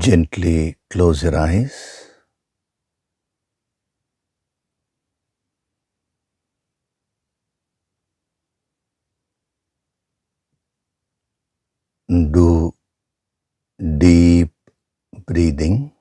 Gently close your eyes. Do deep breathing.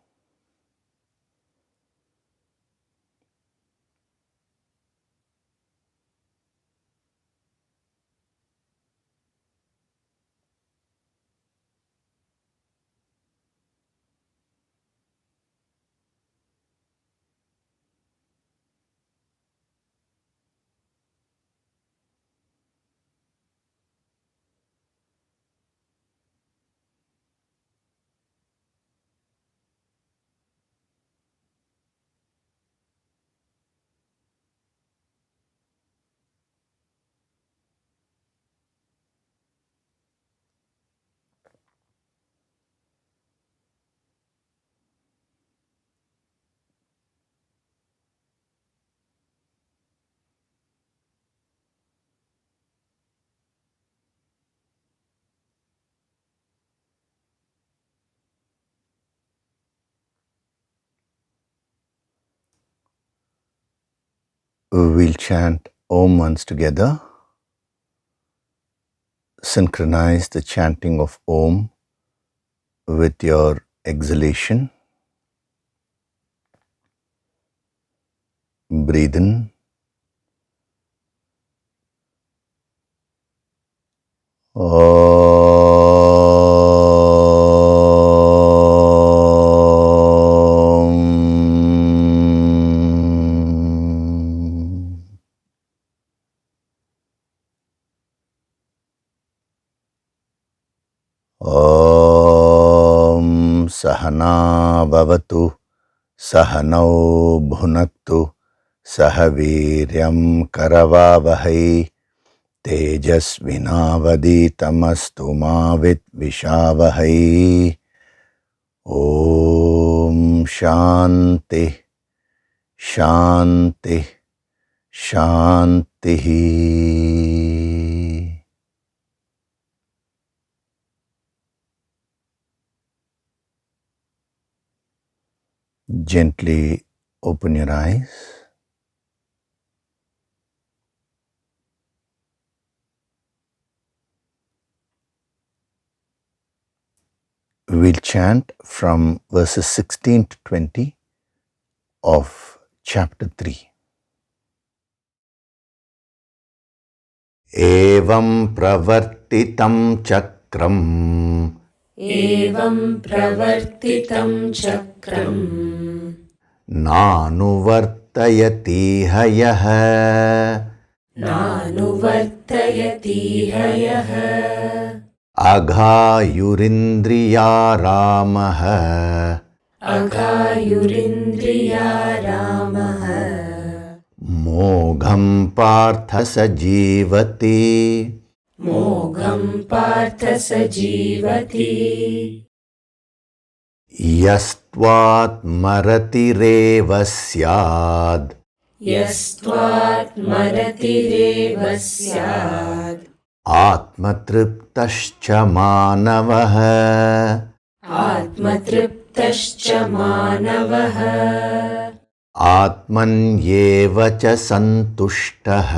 We'll chant Om once together. Synchronize the chanting of Om with your exhalation. Breathe in. Om Sahana Bhavatu Sahanau Bhunaktu Sahaviryam Karavavahai Tejasvinavaditamastu ma vidvishavahai. Om Shanti Shanti Shanti. Gently open your eyes. We'll chant from verses 16 to 20 of chapter 3. Evam pravartitam chakram Evam pravartitam chakram Nanuvartayati hayah Nanuvartayati hayah Aghayurindriya ramah Aghayurindriya ramah Mogham partha sajivati Mogham partha sajivati Yastvat maratireva syad Yastvat maratireva syad Atmatriptascha manavah Atmatriptascha manavah Atmanyeva cha santushtah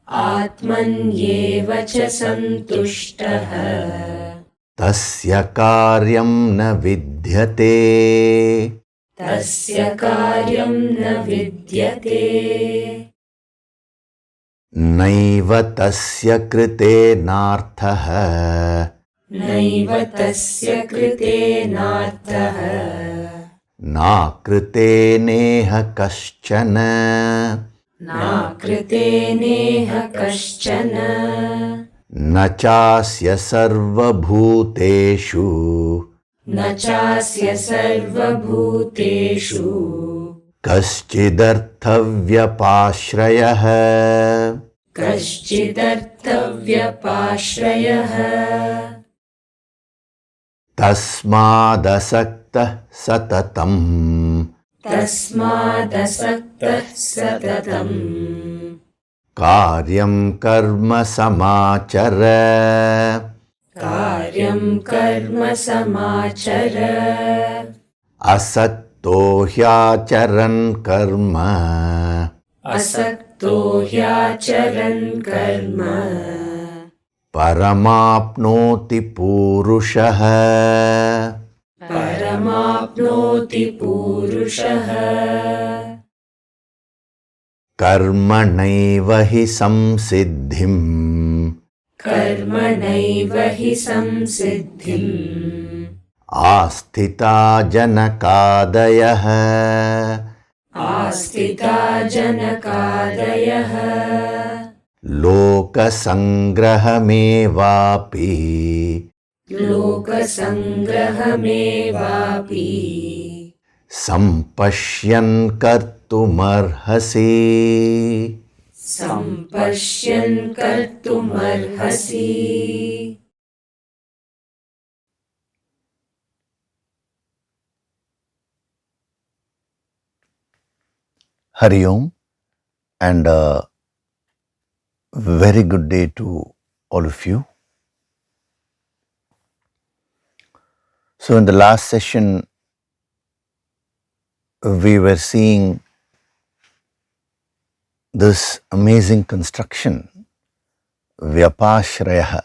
Atmanyeva cha santushtah Tasya karyam na vidyate Tasya karyam na vidyate Naiva tasya krite narthah Naiva tasya krite narthah Na krite neha kaschana Na krite neha kaschana Na chasya sarva bhuteshu Na chasya sarva bhuteshu Kaschidarthavyapashrayah Kaschidarthavyapashrayah Tasmadasaktah satatam Tasmadasaktah satatam Karyam karma samachara कार्यं कर्म समाचर असक्तो ह्याचरन् कर्म असक्तो ह्याचरन् कर्म परमाप्नोति पूरुषः परमाप्नोति पूरुषः कर्मणैव हि संसिद्धिम् कर्मणैव हि संसिद्धिम् आस्थिता जनकादयः आस्थिता जनकादयः लोकसङ्ग्रहमेवापि लोकसङ्ग्रहमेवापि सम्पश्यन् कर्तुमर्हसि सम्पश्यन् कर्तुमर्हसि Hari Om, and a very good day to all of you. So in the last session, we were seeing this amazing construction, Vyapashraya.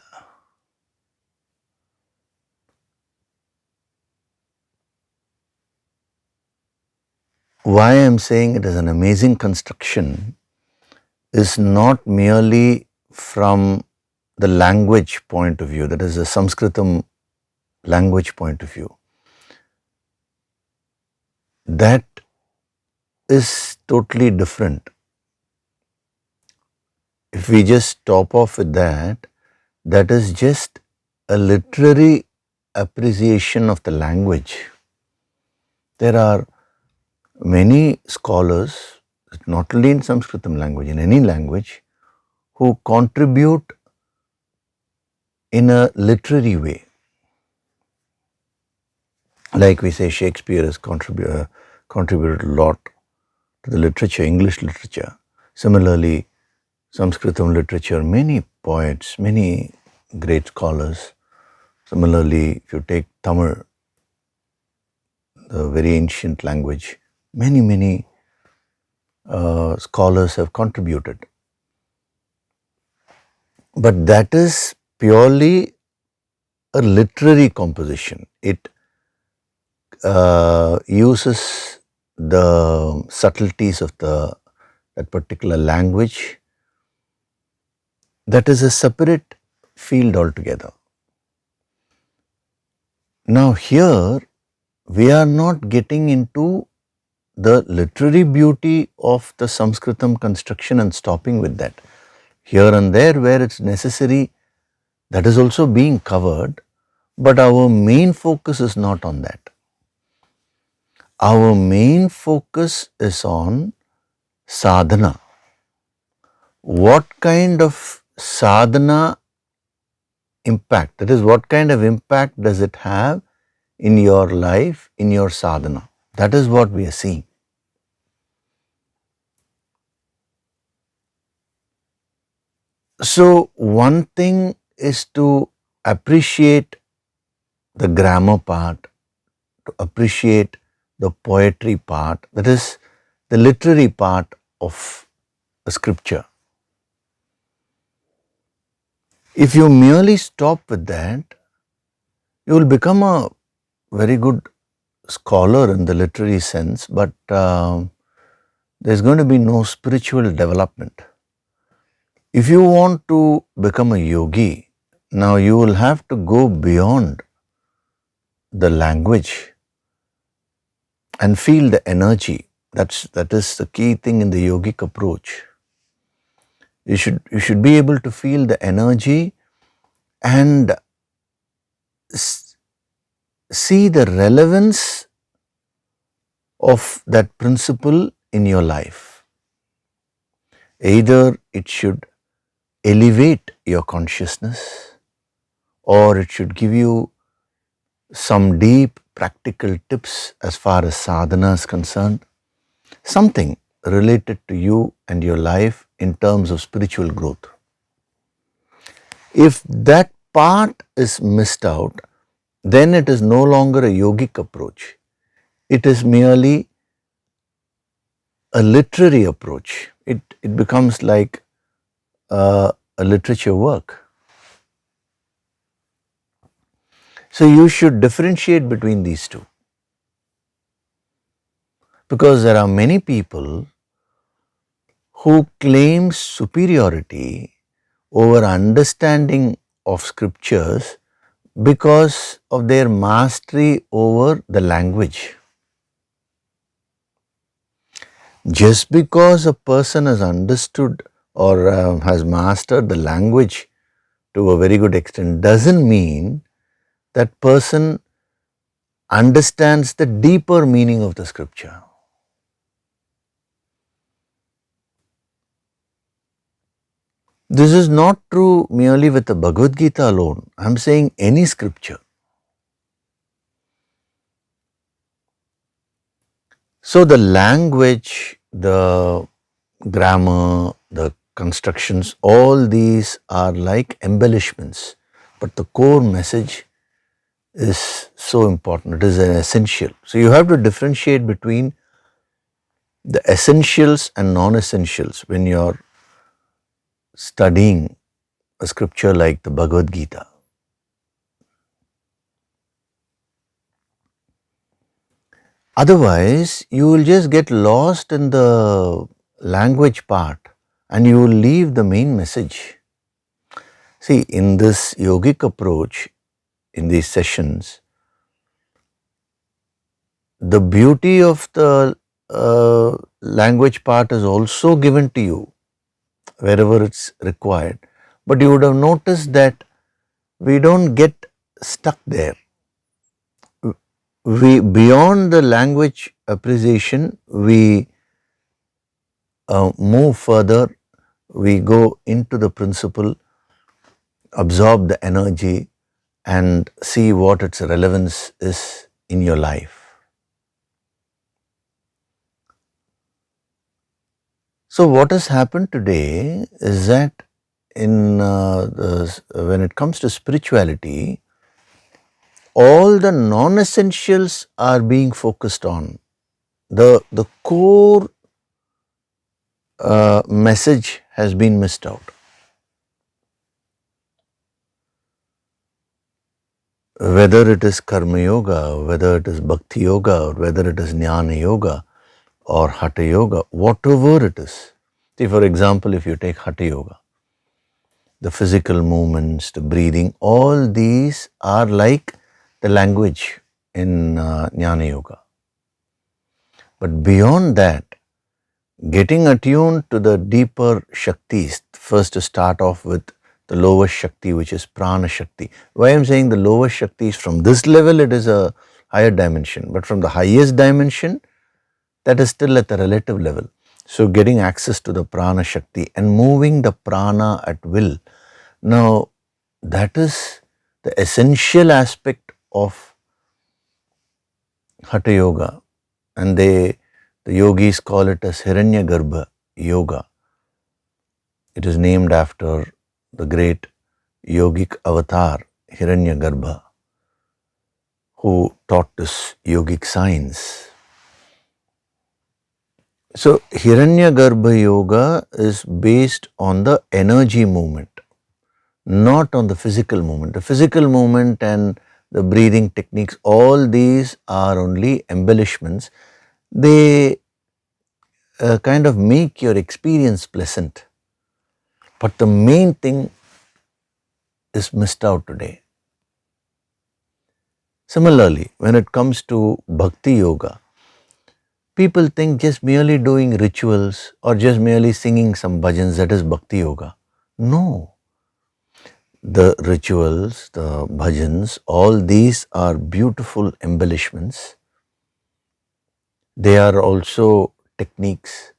Why I am saying it is an amazing construction is not merely from the language point of view, that is the Sanskritam language point of view. That is totally different. If we just top off with that, that is just a literary appreciation of the language. There are many scholars, not only in Sanskritam language, in any language, who contribute in a literary way. Like we say, Shakespeare has contributed a lot to the literature, English literature. Similarly, Sanskritam literature, many poets, many great scholars. Similarly, if you take Tamil, the very ancient language, many scholars have contributed. But that is purely a literary composition. It uses the subtleties of that particular language. That is a separate field altogether. Now here, we are not getting into the literary beauty of the Sanskritam construction and stopping with that. Here and there where it's necessary, that is also being covered, but our main focus is not on that. Our main focus is on sadhana. What kind of sadhana impact, that is, what kind of impact does it have in your life, in your sadhana? That is what we are seeing. So one thing is to appreciate the grammar part, to appreciate the poetry part, that is the literary part of a scripture. If you merely stop with that, you will become a very good scholar in the literary sense, but there's going to be no spiritual development. If you want to become a yogi, now you will have to go beyond the language and feel the energy. That is the key thing in the yogic approach. You should be able to feel the energy and see the relevance of that principle in your life. Either it should elevate your consciousness, or it should give you some deep practical tips as far as sadhana is concerned, something related to you and your life in terms of spiritual growth. If that part is missed out, then it is no longer a yogic approach. It is merely a literary approach. It becomes like a literature work. So you should differentiate between these two. Because there are many people who claim superiority over understanding of scriptures because of their mastery over the language. Just because a person has understood or has mastered the language to a very good extent doesn't mean that person understands the deeper meaning of the scripture. This is not true merely with the Bhagavad Gita alone. I am saying any scripture. So the language, the grammar, the constructions, all these are like embellishments. But the core message is so important. It is an essential. So you have to differentiate between the essentials and non-essentials when you are studying a scripture like the Bhagavad Gita. Otherwise, you will just get lost in the language part and you will leave the main message. See, in this yogic approach, in these sessions, the beauty of the language part is also given to you wherever it's required. But you would have noticed that we don't get stuck there. We, beyond the language appreciation, we move further, we go into the principle, absorb the energy and see what its relevance is in your life. So what has happened today is that when it comes to spirituality, all the non-essentials are being focused on. The core message has been missed out. Whether it is Karma Yoga, whether it is Bhakti Yoga, or whether it is Jnana Yoga or Hatha Yoga, whatever it is. See, for example, if you take Hatha Yoga, the physical movements, the breathing, all these are like the language in Jnana Yoga. But beyond that, getting attuned to the deeper Shaktis, first to start off with the lowest Shakti, which is Prana Shakti. Why I am saying the lowest Shakti is from this level, it is a higher dimension. But from the highest dimension, that is still at the relative level. So getting access to the Prana Shakti and moving the Prana at will. Now, that is the essential aspect of Hatha Yoga. And the yogis call it as Hiranyagarbha Yoga. It is named after the great yogic avatar, Hiranyagarbha, who taught this yogic science. So, Hiranyagarbha Yoga is based on the energy movement, not on the physical movement. The physical movement and the breathing techniques, all these are only embellishments. They kind of make your experience pleasant. But the main thing is missed out today. Similarly, when it comes to Bhakti Yoga, people think just merely doing rituals or just merely singing some bhajans, that is Bhakti Yoga. No. The rituals, the bhajans, all these are beautiful embellishments. They are also techniques.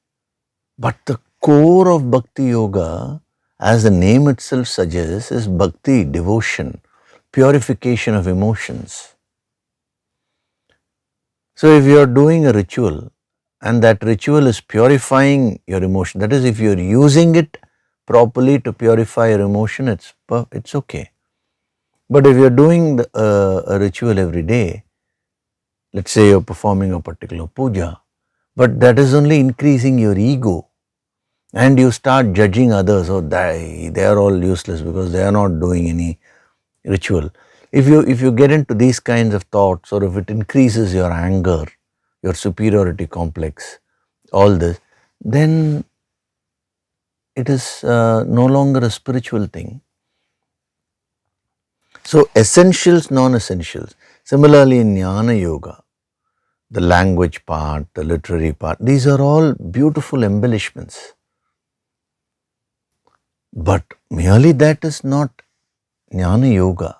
But the core of Bhakti Yoga, as the name itself suggests, is bhakti, devotion, purification of emotions. So if you are doing a ritual and that ritual is purifying your emotion, that is, if you are using it properly to purify your emotion, it's okay. But if you're doing a ritual every day, let's say you're performing a particular puja, but that is only increasing your ego, and you start judging others, oh, they are all useless because they are not doing any ritual. If you get into these kinds of thoughts, or if it increases your anger, your superiority complex, all this, then it is no longer a spiritual thing. So essentials, non-essentials. Similarly in Jnana Yoga, the language part, the literary part, these are all beautiful embellishments. But merely that is not Jnana Yoga.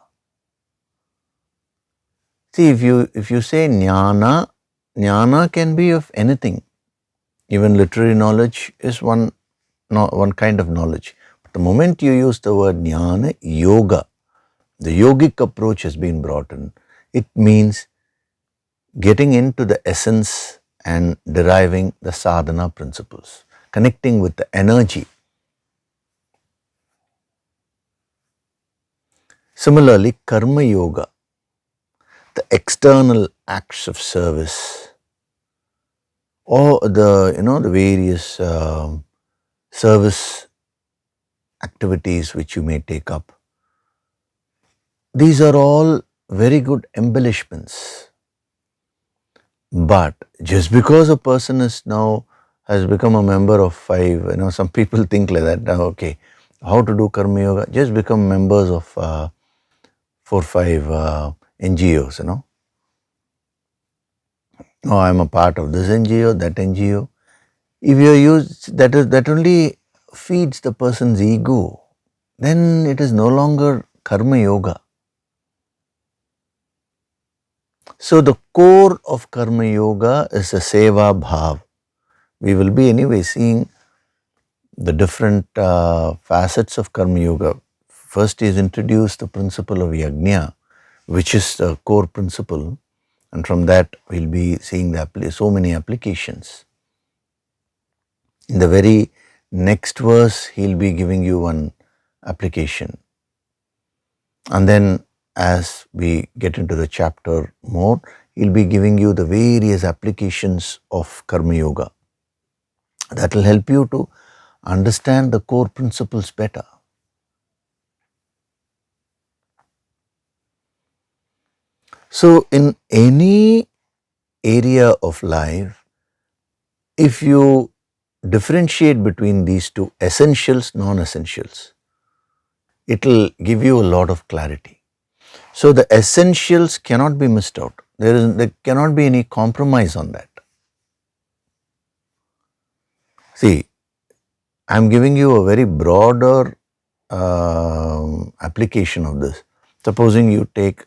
See, if you say jnana, jnana can be of anything. Even literary knowledge is one kind of knowledge. But the moment you use the word jnana, yoga, the yogic approach has been brought in. It means getting into the essence and deriving the sadhana principles, connecting with the energy. Similarly, karma yoga, the external acts of service, or the various service activities which you may take up. These are all very good embellishments. But just because a person has become a member of 5, some people think like that. Okay, how to do karma yoga? Just become members of 4-5 NGOs. Oh, I'm a part of this NGO, that NGO. If you use that only feeds the person's ego, then it is no longer karma yoga. So the core of karma yoga is a seva bhav. We will be anyway seeing the different facets of karma yoga. First is introduced the principle of yajna, which is the core principle, and from that we'll be seeing so many applications. In the very next verse, he'll be giving you one application. And then as we get into the chapter more, he'll be giving you the various applications of karma yoga. That will help you to understand the core principles better. So in any area of life, if you differentiate between these two, essentials, non-essentials, it will give you a lot of clarity. So the essentials cannot be missed out. There cannot be any compromise on that. See, I am giving you a very broader application of this. Supposing you take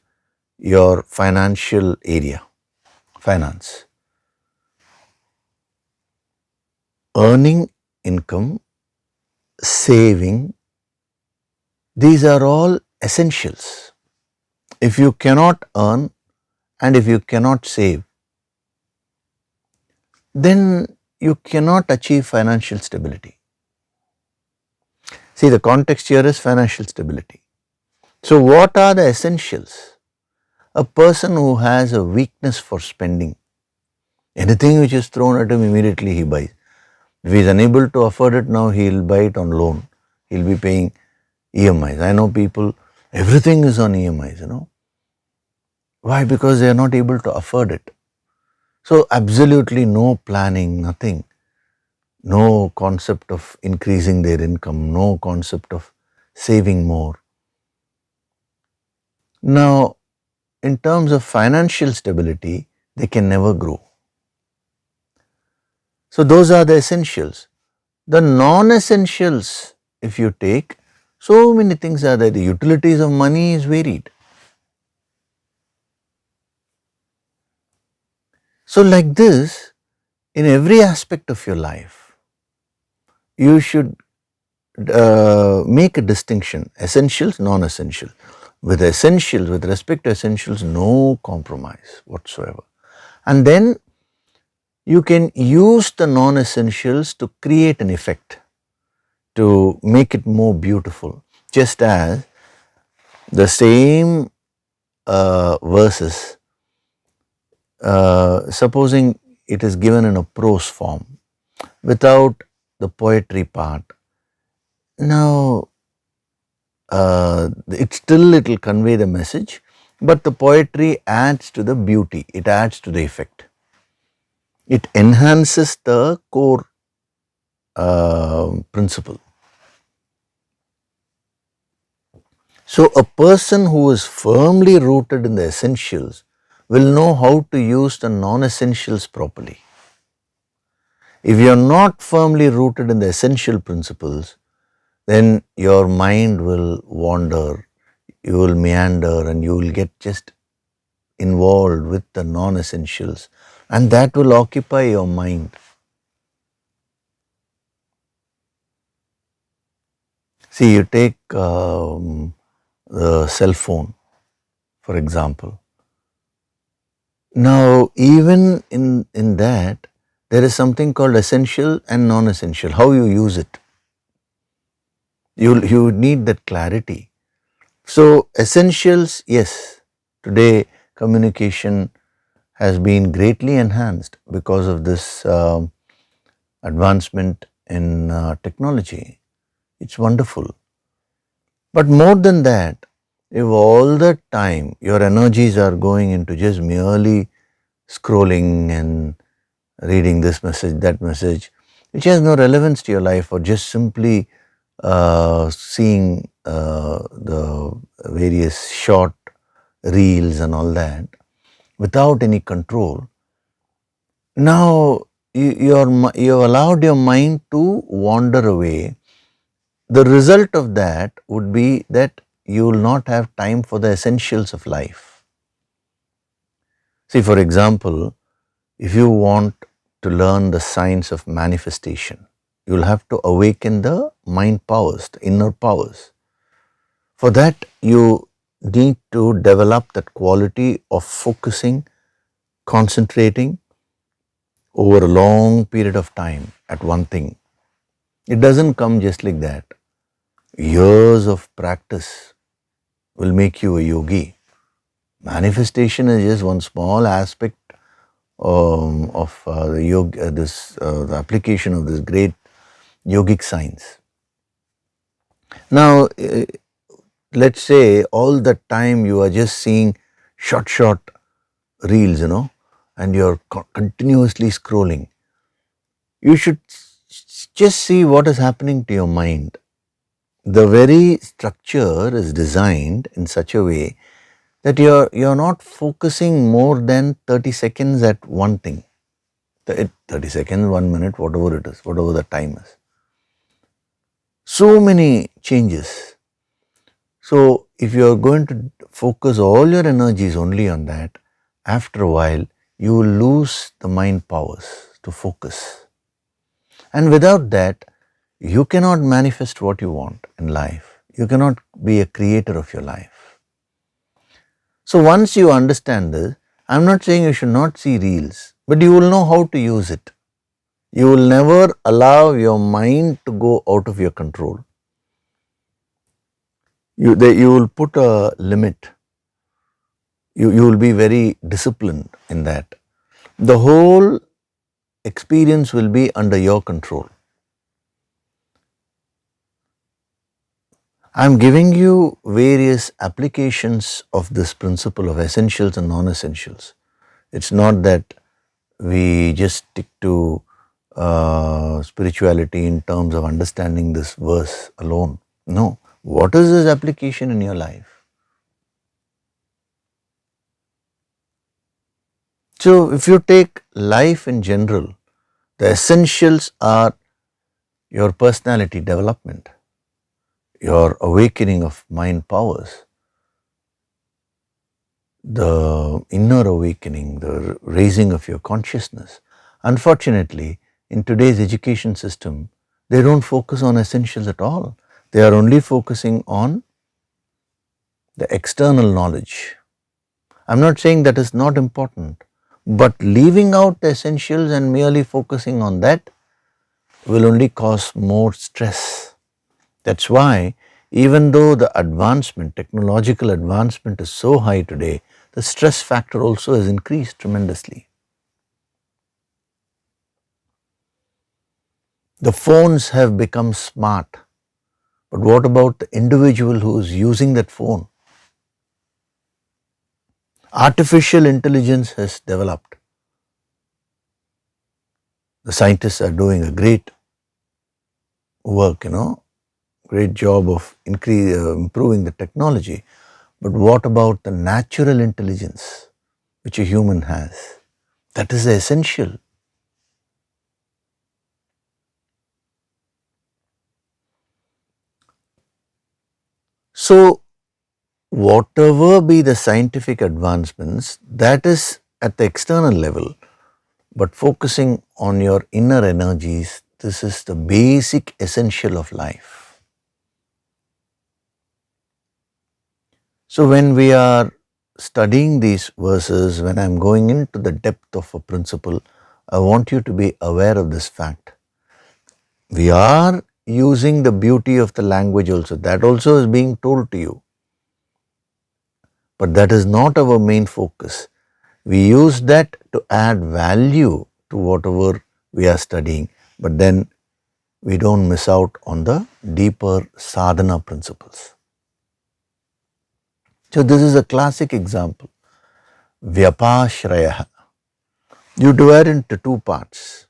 your financial area, finance. Earning income, saving, these are all essentials. If you cannot earn and if you cannot save, then you cannot achieve financial stability. See, the context here is financial stability. So what are the essentials? A person who has a weakness for spending, anything which is thrown at him, immediately he buys. If he is unable to afford it now, he will buy it on loan. He will be paying EMIs. I know people, everything is on EMIs, Why? Because they are not able to afford it. So absolutely no planning, nothing. No concept of increasing their income, no concept of saving more. Now, in terms of financial stability, they can never grow. So those are the essentials. The non-essentials, if you take, so many things are there. The utilities of money is varied. So like this, in every aspect of your life, you should make a distinction, essentials, non-essential. With essentials, with respect to essentials, no compromise whatsoever. And then you can use the non-essentials to create an effect, to make it more beautiful. Just as The same verses, supposing it is given in a prose form without the poetry part, now it will convey the message, but the poetry adds to the beauty, it adds to the effect. It enhances the core principle. So a person who is firmly rooted in the essentials will know how to use the non-essentials properly. If you are not firmly rooted in the essential principles, then your mind will wander, you will meander, and you will get just involved with the non-essentials, and that will occupy your mind. See, you take the cell phone, for example. Now, even in that, there is something called essential and non-essential, how you use it. You need that clarity. So, essentials, yes, today communication has been greatly enhanced because of this advancement in technology. It's wonderful. But more than that, if all the time your energies are going into just merely scrolling and reading this message, that message, which has no relevance to your life, or just simply seeing the various short reels and all that without any control, now you have allowed your mind to wander away. The result of that would be that you will not have time for the essentials of life. See, for example, if you want to learn the science of manifestation, you will have to awaken the mind powers, the inner powers. For that, you need to develop that quality of focusing, concentrating over a long period of time at one thing. It doesn't come just like that. Years of practice will make you a yogi. Manifestation is just one small aspect of the yoga, the application of this great yogic science. Now, let's say all the time you are just seeing short reels, and you're continuously scrolling. You should just see what is happening to your mind. The very structure is designed in such a way that you're not focusing more than 30 seconds at one thing. 30 seconds, 1 minute, whatever it is, whatever the time is. So many changes. So if you are going to focus all your energies only on that, after a while you will lose the mind powers to focus. And without that, you cannot manifest what you want in life. You cannot be a creator of your life. So once you understand this, I'm not saying you should not see reels, but you will know how to use it. You will never allow your mind to go out of your control. You will put a limit. You will be very disciplined in that. The whole experience will be under your control. I am giving you various applications of this principle of essentials and non-essentials. It's not that we just stick to spirituality in terms of understanding this verse alone. No. What is this application in your life? So, if you take life in general, the essentials are your personality development, your awakening of mind powers, the inner awakening, the raising of your consciousness. Unfortunately, in today's education system, they don't focus on essentials at all. They are only focusing on the external knowledge. I'm not saying that is not important, but leaving out the essentials and merely focusing on that will only cause more stress. That's why Even though the advancement, technological advancement is so high today, the stress factor also has increased tremendously. The phones have become smart, but what about the individual who is using that phone? Artificial intelligence has developed. The scientists are doing a great work, great job of improving the technology. But what about the natural intelligence which a human has? That is essential. So, whatever be the scientific advancements, that is at the external level, but focusing on your inner energies, this is the basic essential of life. So, when we are studying these verses, when I am going into the depth of a principle, I want you to be aware of this fact. We are using the beauty of the language also. That also is being told to you. But that is not our main focus. We use that to add value to whatever we are studying, but then we don't miss out on the deeper sadhana principles. So this is a classic example. Vyapashraya. You divide into two parts.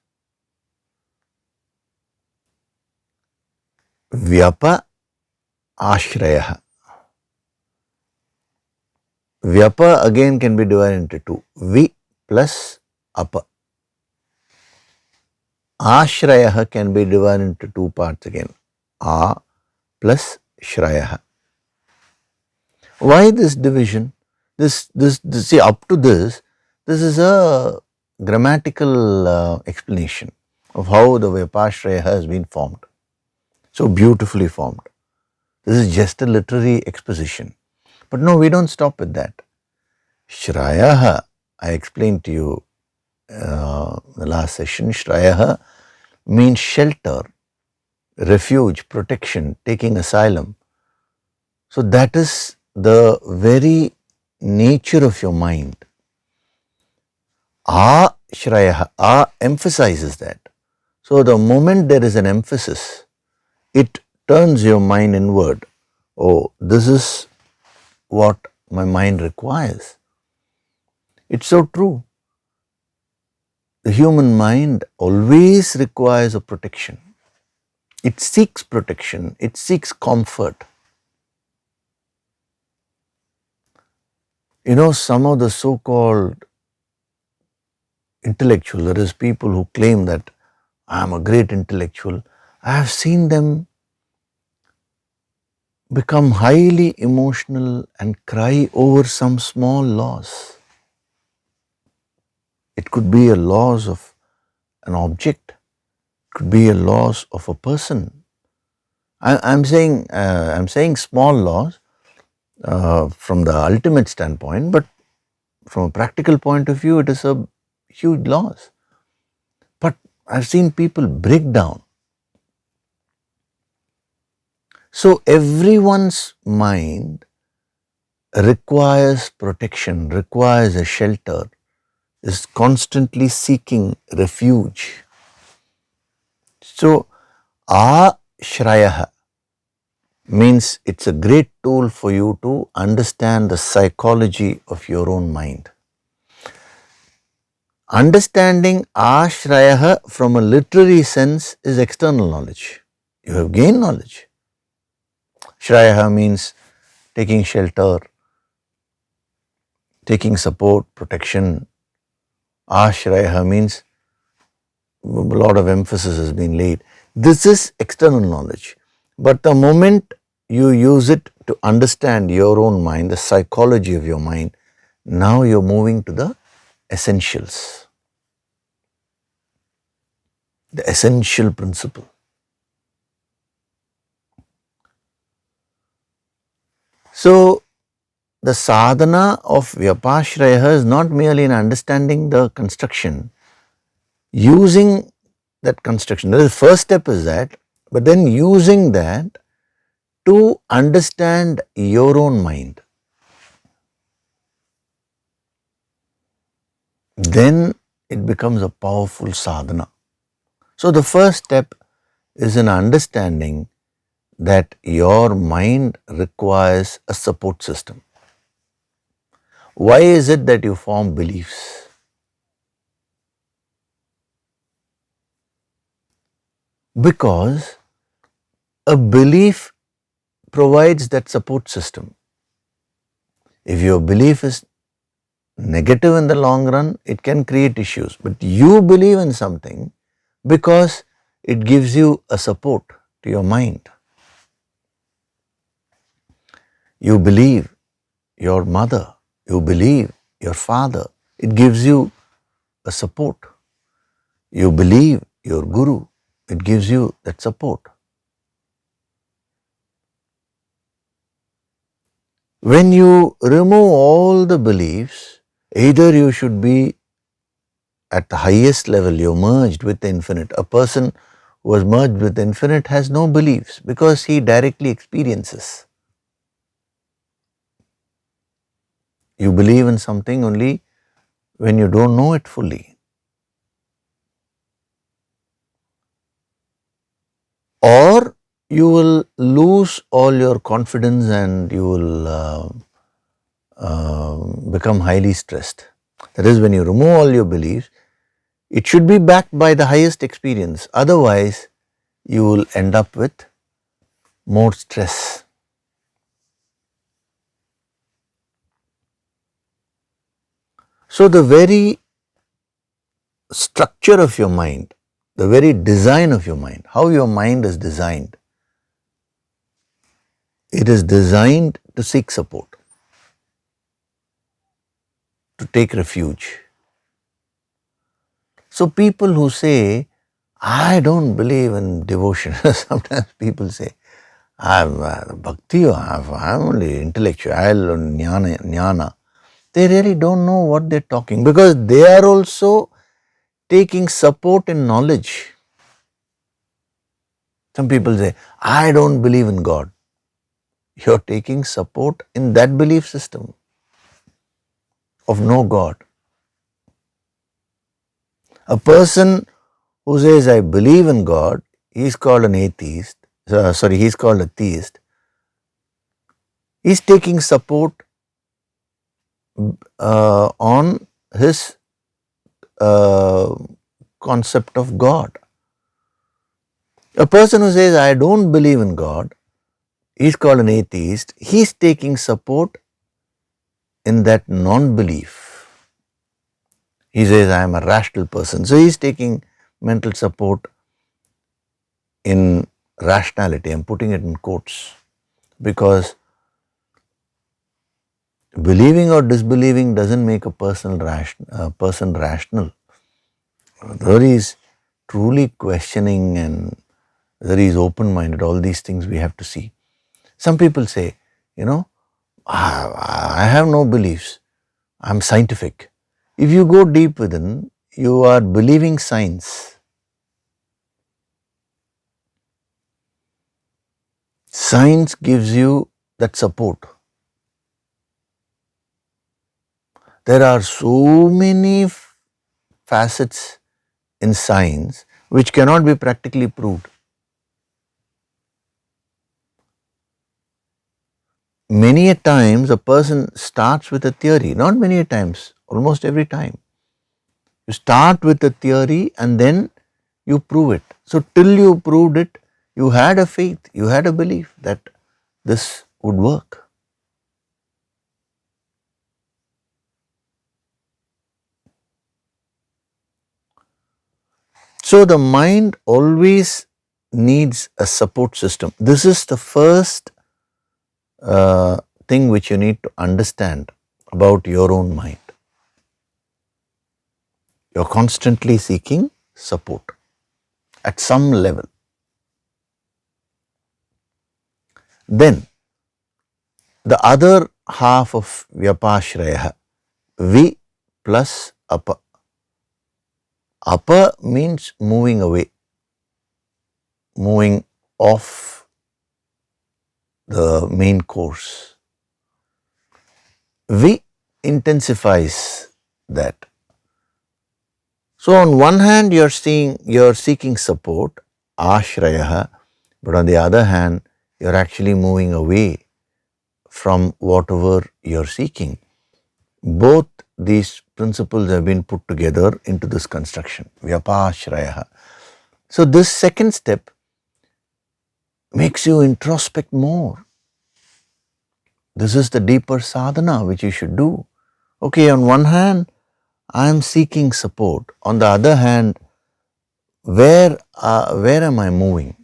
Vyapa ashraya. Vyapa again can be divided into two. Vi plus apa. Ashraya can be divided into two parts again. A plus shraya. Why this division? This see, up to this is a grammatical explanation of how the Vyapashraya has been formed. So beautifully formed. This is just a literary exposition. But no, we don't stop with that. Shrayaha, I explained to you the last session, Shrayaha means shelter, refuge, protection, taking asylum. So that is the very nature of your mind. Shrayaha, emphasizes that. So the moment there is an emphasis, it turns your mind inward. Oh, this is what my mind requires. It's so true. The human mind always requires a protection. It seeks protection. It seeks comfort. Some of the so-called intellectual, there is people who claim that I am a great intellectual. I have seen them become highly emotional and cry over some small loss. It could be a loss of an object, it could be a loss of a person. I'm saying small loss from the ultimate standpoint, but from a practical point of view, it is a huge loss. But I've seen people break down. So everyone's mind requires protection, requires a shelter, is constantly seeking refuge. So, Ashraya means it's a great tool for you to understand the psychology of your own mind. Understanding Ashraya from a literary sense is external knowledge. You have gained knowledge. Shraya means taking shelter, taking support, protection. Ashraya means a lot of emphasis has been laid. This is external knowledge. But the moment you use it to understand your own mind, the psychology of your mind, now you're moving to the essentials, the essential principle. So, the sadhana of Vyapashraya is not merely in understanding the construction, using that construction. The first step is that, but then using that to understand your own mind, then it becomes a powerful sadhana. So the first step is an understanding that your mind requires a support system. Why is it that you form beliefs? Because a belief provides that support system. If your belief is negative in the long run, it can create issues. But you believe in something because it gives you a support to your mind. You believe your mother, you believe your father, it gives you a support. You believe your guru, it gives you that support. When you remove all the beliefs, either you should be at the highest level, you're merged with the infinite. A person who is merged with the infinite has no beliefs because he directly experiences. You believe in something only when you don't know it fully. Or you will lose all your confidence and you will become highly stressed. That is, when you remove all your beliefs, it should be backed by the highest experience. Otherwise, you will end up with more stress. So, the very structure of your mind, the very design of your mind, how your mind is designed, it is designed to seek support, to take refuge. So, people who say, I don't believe in devotion, sometimes people say, I'm bhakti, I'm only intellectual, I'll jnana. They really don't know what they're talking because they are also taking support in knowledge. Some people say, I don't believe in God. You're taking support in that belief system of no God. A person who says, I believe in God, he's called an atheist. He's called a theist. He's taking support on his concept of God. A person who says, I don't believe in God, he's called an atheist, he's taking support in that non-belief. He says, I am a rational person. So he's taking mental support in rationality. I'm putting it in quotes because believing or disbelieving doesn't make a person rational. Whether he's truly questioning and whether he's open-minded, all these things we have to see. Some people say, I have no beliefs. I'm scientific. If you go deep within, you are believing science. Science gives you that support. There are so many facets in science which cannot be practically proved. Many a times a person starts with a theory, not many a times, almost every time. You start with a theory and then you prove it. So till you proved it, you had a faith, you had a belief that this would work. So the mind always needs a support system. This is the first thing which you need to understand about your own mind. You're constantly seeking support at some level. Then the other half of Vyapashraya, Vi plus Apa. Apa means moving away, moving off the main course, we intensifies that. So on one hand you're seeking support, ashrayaha, but on the other hand you're actually moving away from whatever you're seeking. Both these principles have been put together into this construction, vyapashrayaha. So this second step makes you introspect more. This is the deeper sadhana which you should do. Okay, on one hand, I am seeking support. On the other hand, where am I moving?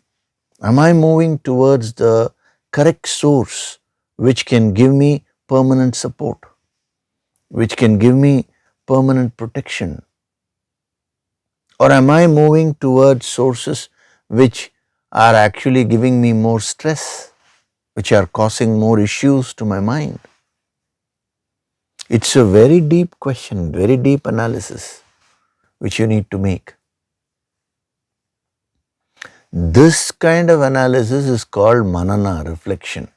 Am I moving towards the correct source which can give me permanent support, which can give me permanent protection? Or am I moving towards sources which are actually giving me more stress, which are causing more issues to my mind? It's a very deep question, very deep analysis which you need to make. This kind of analysis is called manana, reflection.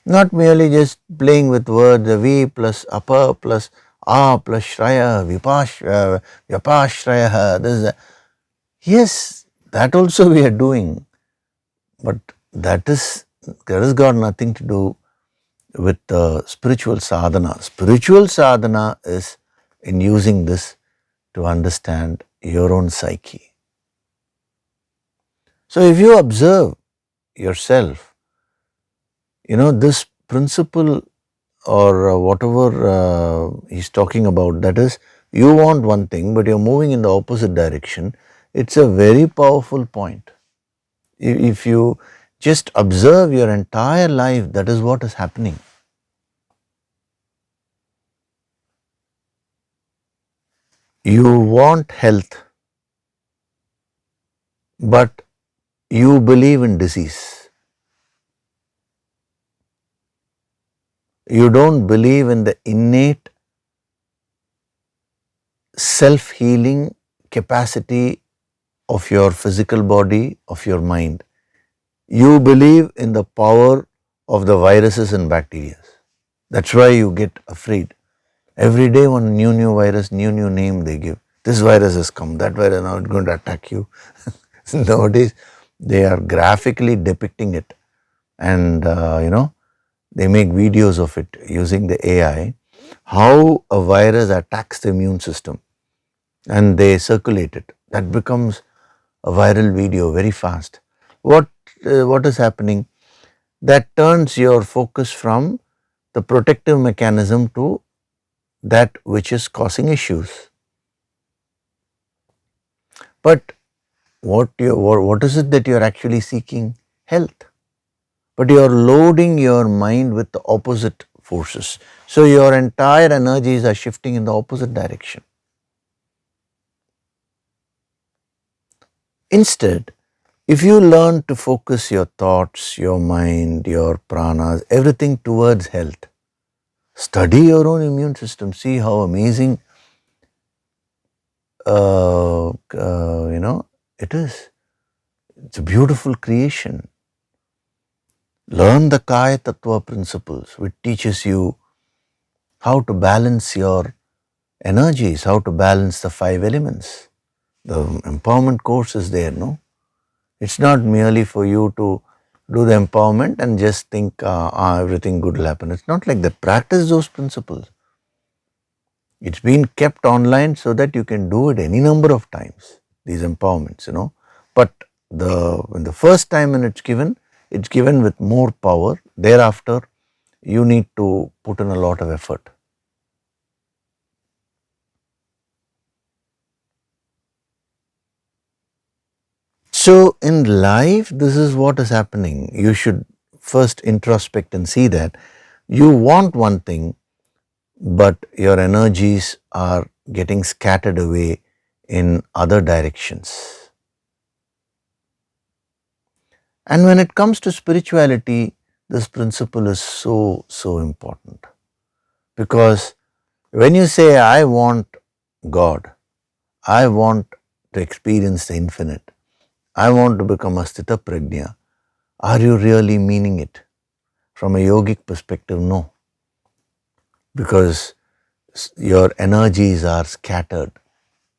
Not merely just playing with words, the V plus apa plus a plus shraya, vyapashraya. Yes, that also we are doing, but that has got nothing to do with spiritual sadhana. Spiritual sadhana is in using this to understand your own psyche. So if you observe yourself, this principle or whatever he's talking about, that is, you want one thing but you're moving in the opposite direction, it's a very powerful point. If you just observe your entire life, that is what is happening. You want health, but you believe in disease. You don't believe in the innate self-healing capacity of your physical body, of your mind. You believe in the power of the viruses and bacteria. That's why you get afraid. Every day one new virus, new name they give. This virus has come, that virus now it's going to attack you. Nowadays they are graphically depicting it, and they make videos of it using the AI, how a virus attacks the immune system, and they circulate it. That becomes a viral video very fast. What is happening? That turns your focus from the protective mechanism to that which is causing issues. But what is it that you are actually seeking? Health. But you are loading your mind with the opposite forces. So your entire energies are shifting in the opposite direction. Instead, if you learn to focus your thoughts, your mind, your pranas, everything towards health, study your own immune system, see how amazing it is. It's a beautiful creation. Learn the Kaya Tattva principles, which teaches you how to balance your energies, how to balance the 5 elements. The empowerment course is there, no? It's not merely for you to do the empowerment and just think everything good will happen. It's not like that. Practice those principles. It's been kept online so that you can do it any number of times, these empowerments, But when the first time when it's given with more power. Thereafter, you need to put in a lot of effort. So in life, this is what is happening. You should first introspect and see that you want one thing, but your energies are getting scattered away in other directions. And when it comes to spirituality, this principle is so important. Because when you say, I want God, I want to experience the infinite, I want to become a Sthita Prajna, Are you really meaning it? From a yogic perspective, no. Because your energies are scattered.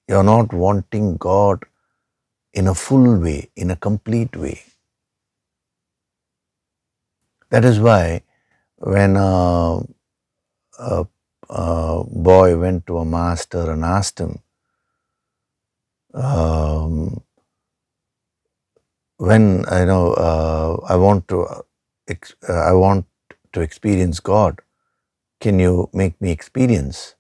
You're not wanting God in a full way, in a complete way. That is why when a boy went to a master and asked him, when I want to experience God, can you make me experience?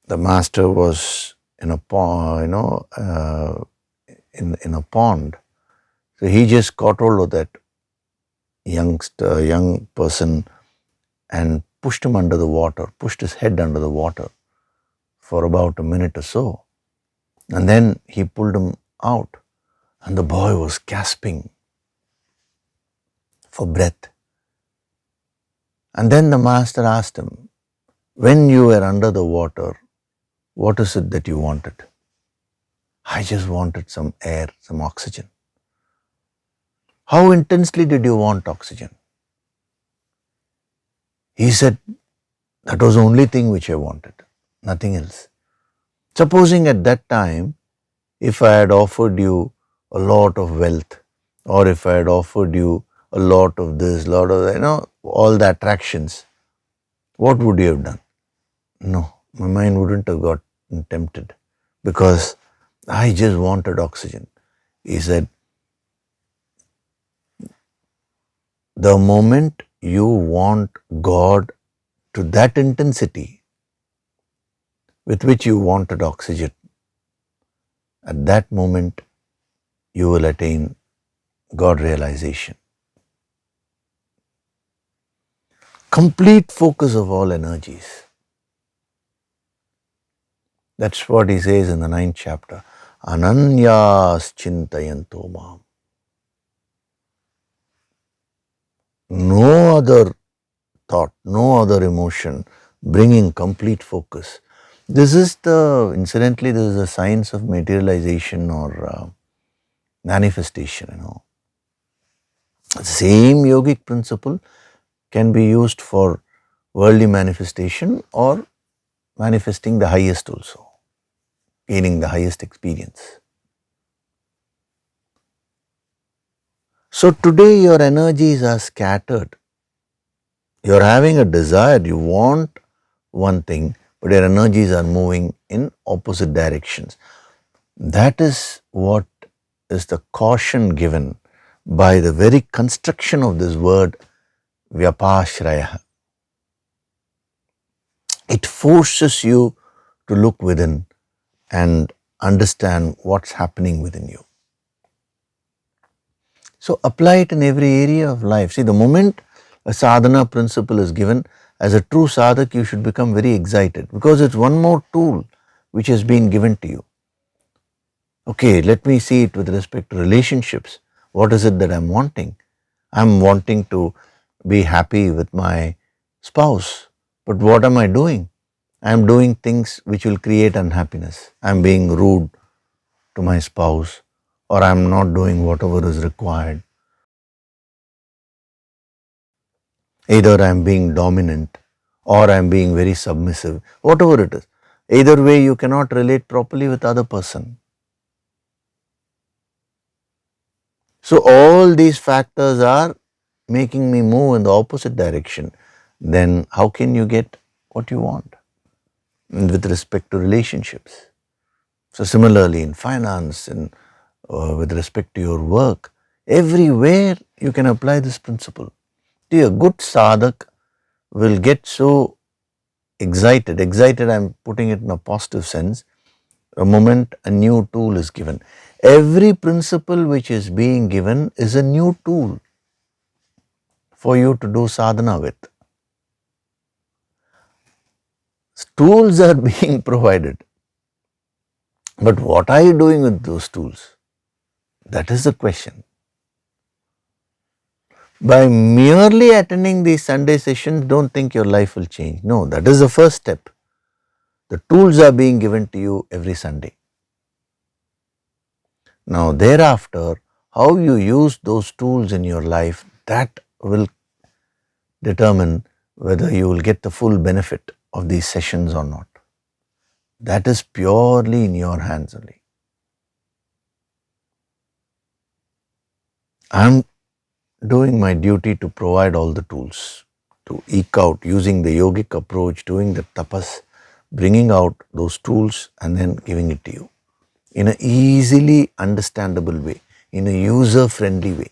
The master was in a pond, in a pond. So he just caught hold of that young person and pushed him under the water, pushed his head under the water for about a minute or so. And then he pulled him out, and the boy was gasping for breath. And then the master asked him, when you were under the water, what is it that you wanted? I just wanted some air, some oxygen. How intensely did you want oxygen? He said, that was the only thing which I wanted, nothing else. Supposing at that time, if I had offered you a lot of wealth, or if I had offered you a lot of this, lot of, all the attractions, what would you have done? No, my mind wouldn't have got tempted because I just wanted oxygen. He said, the moment you want God to that intensity with which you wanted oxygen, at that moment you will attain God realization. Complete focus of all energies. That's what he says in the 9th chapter. Ananyas chintayanto mam. No other thought, no other emotion, bringing complete focus. This is incidentally, this is a science of materialization or manifestation, Same yogic principle can be used for worldly manifestation or manifesting the highest also, gaining the highest experience. So today your energies are scattered. You're having a desire, you want one thing, but your energies are moving in opposite directions. That is what is the caution given by the very construction of this word vyapashraya. It forces you to look within and understand what's happening within you. So apply it in every area of life. See, the moment a sadhana principle is given, as a true sadhak, you should become very excited because it's one more tool which has been given to you. Okay, let me see it with respect to relationships. What is it that I'm wanting? I'm wanting to be happy with my spouse. But what am I doing? I'm doing things which will create unhappiness. I'm being rude to my spouse, or I'm not doing whatever is required. Either I'm being dominant or I'm being very submissive, whatever it is. Either way, you cannot relate properly with other person. So all these factors are making me move in the opposite direction. Then how can you get what you want with respect to relationships? So similarly in finance and with respect to your work, everywhere you can apply this principle. See, a good sadhak will get so excited, I'm putting it in a positive sense, a moment a new tool is given. Every principle which is being given is a new tool for you to do sadhana with. Tools are being provided. But what are you doing with those tools? That is the question. By merely attending these Sunday sessions, don't think your life will change. No, that is the first step. The tools are being given to you every Sunday. Now, thereafter, how you use those tools in your life, that will determine whether you will get the full benefit of these sessions or not. That is purely in your hands only. I am doing my duty to provide all the tools, to eke out, using the yogic approach, doing the tapas, bringing out those tools and then giving it to you in an easily understandable way, in a user-friendly way.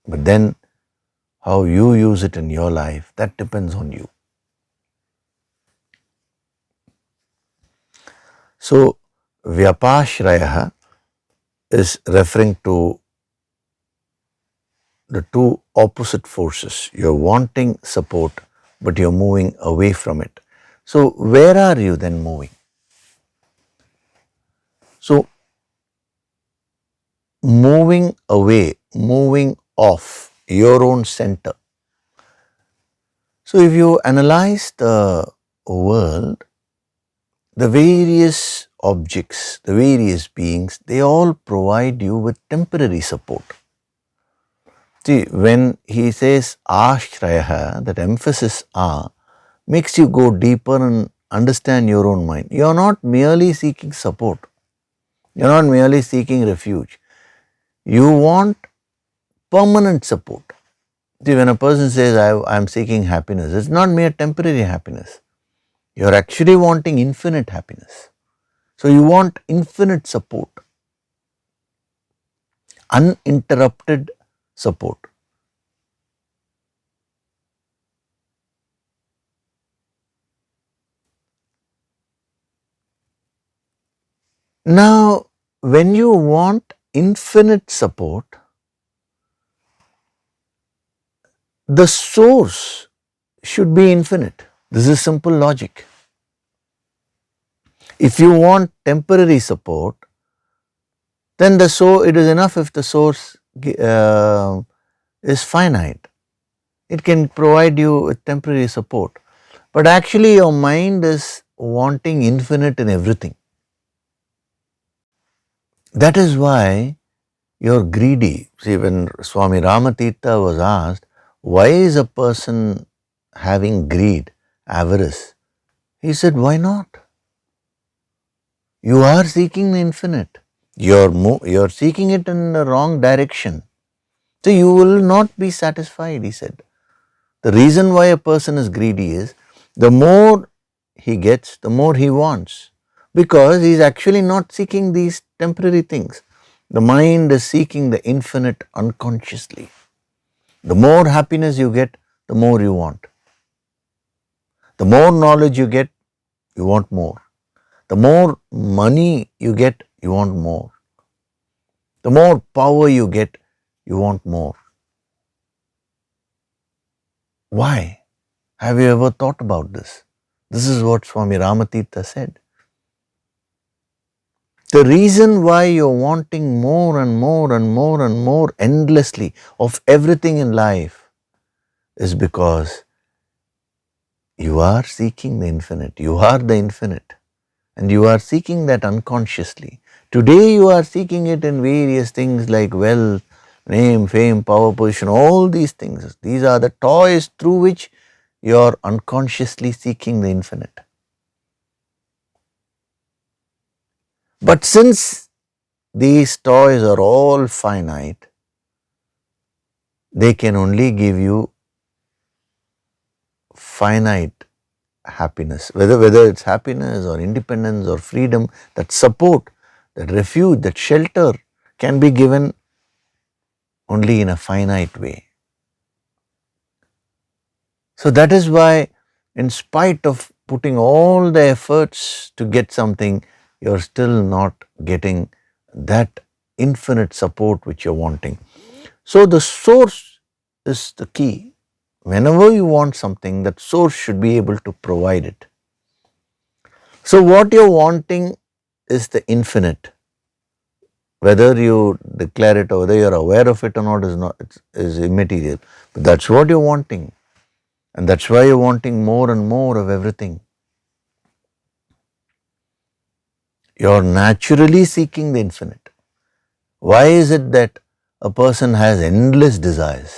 But then how you use it in your life, that depends on you. So, Vyapashraya is referring to the two opposite forces. You're wanting support, but you're moving away from it. So, where are you then moving? So, moving away, moving off your own center. So, if you analyze the world, the various objects, the various beings, they all provide you with temporary support. See, when he says ashraya, that emphasis makes you go deeper and understand your own mind. You are not merely seeking support. You are not merely seeking refuge. You want permanent support. See, when a person says, I am seeking happiness, it's not mere temporary happiness. You are actually wanting infinite happiness. So you want infinite support, uninterrupted support. Now, when you want infinite support, the source should be infinite. This is simple logic. If you want temporary support, then it is enough if the source is finite. It can provide you with temporary support. But actually your mind is wanting infinite in everything. That is why you're greedy. See, when Swami Ramatirtha was asked, why is a person having greed, avarice? He said, why not? You are seeking the infinite. You're seeking it in the wrong direction. So you will not be satisfied, he said. The reason why a person is greedy is the more he gets, the more he wants. Because he is actually not seeking these temporary things. The mind is seeking the infinite unconsciously. The more happiness you get, the more you want. The more knowledge you get, you want more. The more money you get, you want more. The more power you get, you want more. Why? Have you ever thought about this? This is what Swami Ramatirtha said. The reason why you're wanting more and more and more and more endlessly of everything in life is because you are seeking the infinite. You are the infinite. And you are seeking that unconsciously. Today you are seeking it in various things like wealth, name, fame, power, position, all these things. These are the toys through which you are unconsciously seeking the infinite. But since these toys are all finite, they can only give you finite happiness. Whether it's happiness or independence or freedom, that support, that refuge, that shelter can be given only in a finite way. So that is why, in spite of putting all the efforts to get something, you're still not getting that infinite support which you're wanting. So the source is the key. Whenever you want something, that source should be able to provide it. So what you're wanting is the infinite. Whether you declare it or whether you're aware of it or not is immaterial. But that's what you're wanting. And that's why you're wanting more and more of everything. You're naturally seeking the infinite. Why is it that a person has endless desires?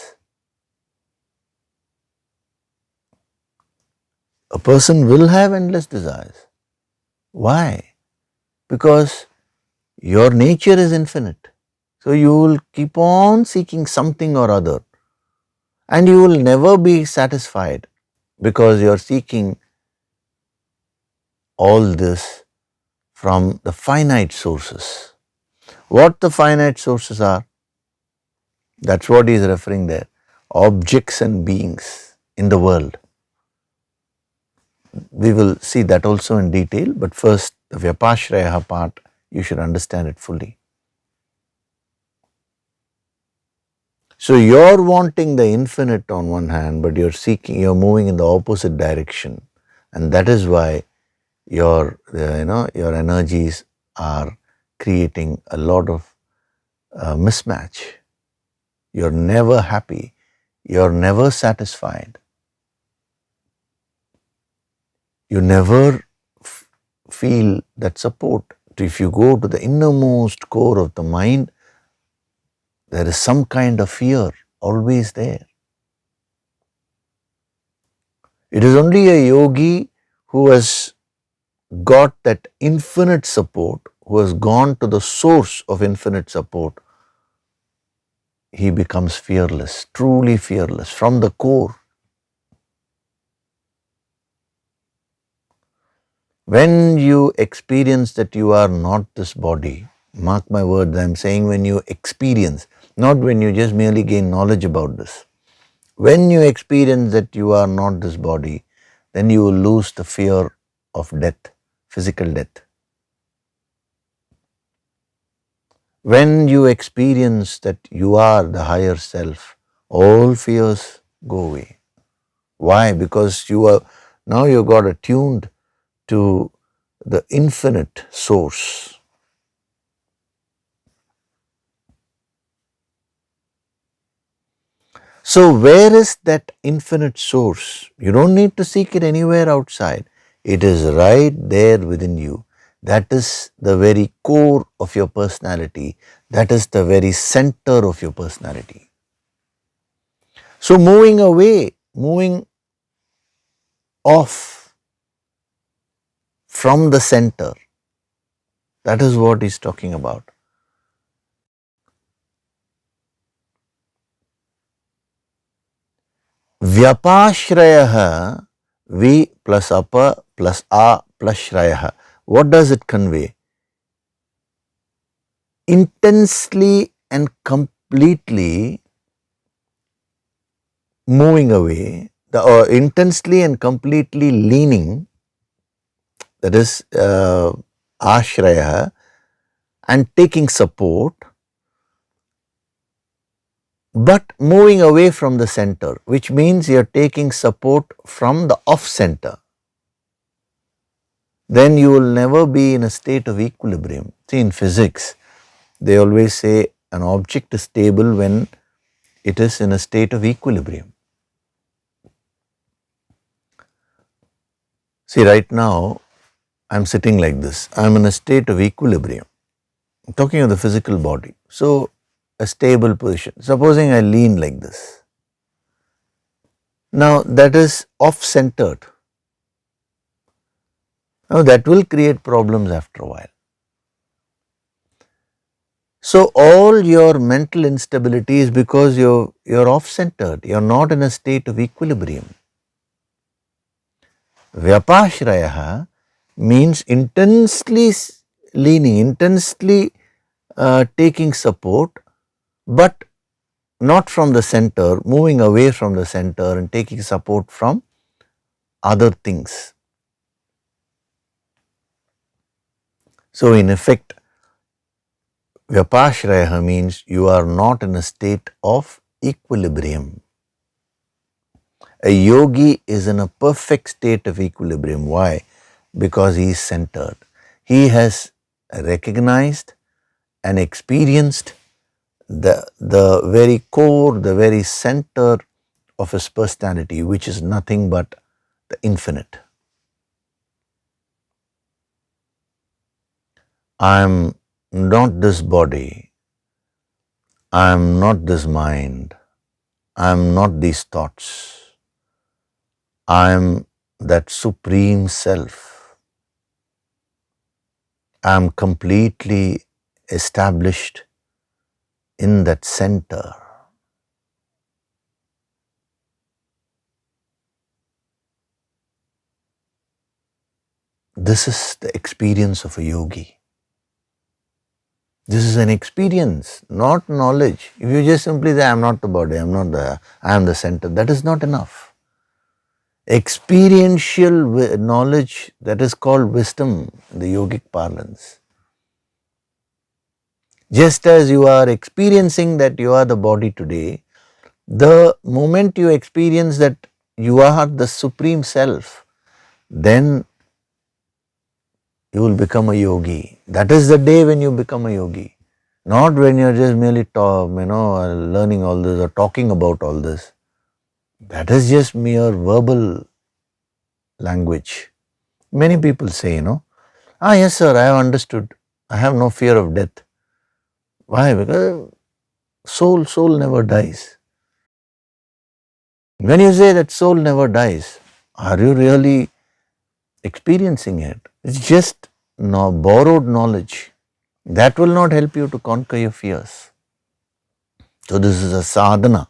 A person will have endless desires. Why? Because your nature is infinite. So you will keep on seeking something or other, and you will never be satisfied because you are seeking all this from the finite sources. What the finite sources are? That's what he is referring there. Objects and beings in the world. We will see that also in detail, but first the Vyapashraya part, you should understand it fully. So you're wanting the infinite on one hand, but you're moving in the opposite direction, and that is why your your energies are creating a lot of mismatch. You're never happy. You're never satisfied. You never feel that support. If you go to the innermost core of the mind, there is some kind of fear always there. It is only a yogi who has got that infinite support, who has gone to the source of infinite support, he becomes fearless, truly fearless from the core. When you experience that you are not this body, mark my words, I am saying when you experience, not when you just merely gain knowledge about this. When you experience that you are not this body, then you will lose the fear of death, physical death. When you experience that you are the higher self, all fears go away. Why? Because now you got attuned to the infinite source. So where is that infinite source? You don't need to seek it anywhere outside. It is right there within you. That is the very core of your personality. That is the very center of your personality. So moving away, moving off from the center, that is what he's talking about. Vyapashrayah, V plus apa plus A plus Shrayah. What does it convey? Intensely and completely moving away, or intensely and completely leaning, that is Ashraya, and taking support, but moving away from the center, which means you're taking support from the off center. Then you will never be in a state of equilibrium. See, in physics, they always say an object is stable when it is in a state of equilibrium. See, right now, I'm sitting like this. I'm in a state of equilibrium. I'm talking of the physical body. So, a stable position. Supposing I lean like this. Now, that is off-centered. Now, that will create problems after a while. So, all your mental instability is because you're off-centered. You're not in a state of equilibrium. Vyapashraya means intensely leaning, intensely taking support, but not from the center, moving away from the center and taking support from other things. So, in effect, Vyapashraya means you are not in a state of equilibrium. A yogi is in a perfect state of equilibrium. Why? Because he is centered. He has recognized and experienced the very core, the very center of his personality, which is nothing but the infinite. I am not this body. I am not this mind, I am not these thoughts, I am that Supreme Self. I am completely established in that center. This is the experience of a yogi. This is an experience, not knowledge. If you just simply say, I am not the body, I am the center, that is not enough. Experiential knowledge, that is called wisdom in the yogic parlance. Just as you are experiencing that you are the body today, the moment you experience that you are the Supreme Self, then you will become a yogi. That is the day when you become a yogi. Not when you are just merely learning all this or talking about all this. That is just mere verbal language. Many people say, yes sir, I have understood. I have no fear of death. Why? Because soul never dies. When you say that soul never dies, are you really experiencing it? It's just borrowed knowledge. That will not help you to conquer your fears. So this is a sadhana.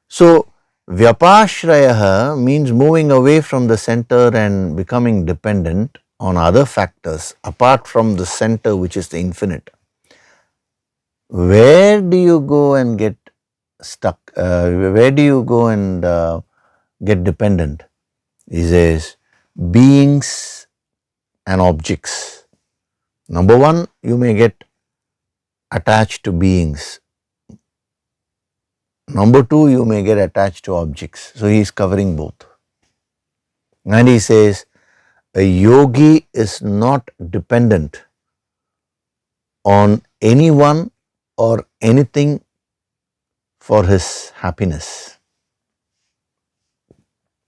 So vyapashraya means moving away from the center and becoming dependent on other factors apart from the center, which is the infinite. Where do you go and get stuck? Where do you go and get dependent? He says, beings and objects. Number one, you may get attached to beings. Number two, you may get attached to objects. So he is covering both. And he says, a yogi is not dependent on anyone or anything for his happiness.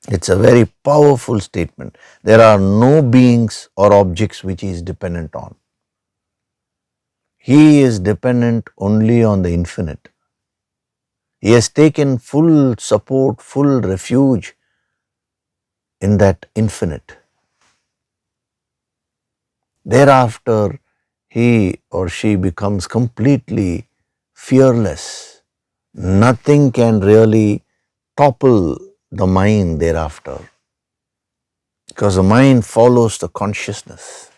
It's a very powerful statement. There are no beings or objects which he is dependent on. He is dependent only on the infinite. He has taken full support, full refuge in that infinite. Thereafter, he or she becomes completely fearless. Nothing can really topple the mind thereafter, because the mind follows the consciousness.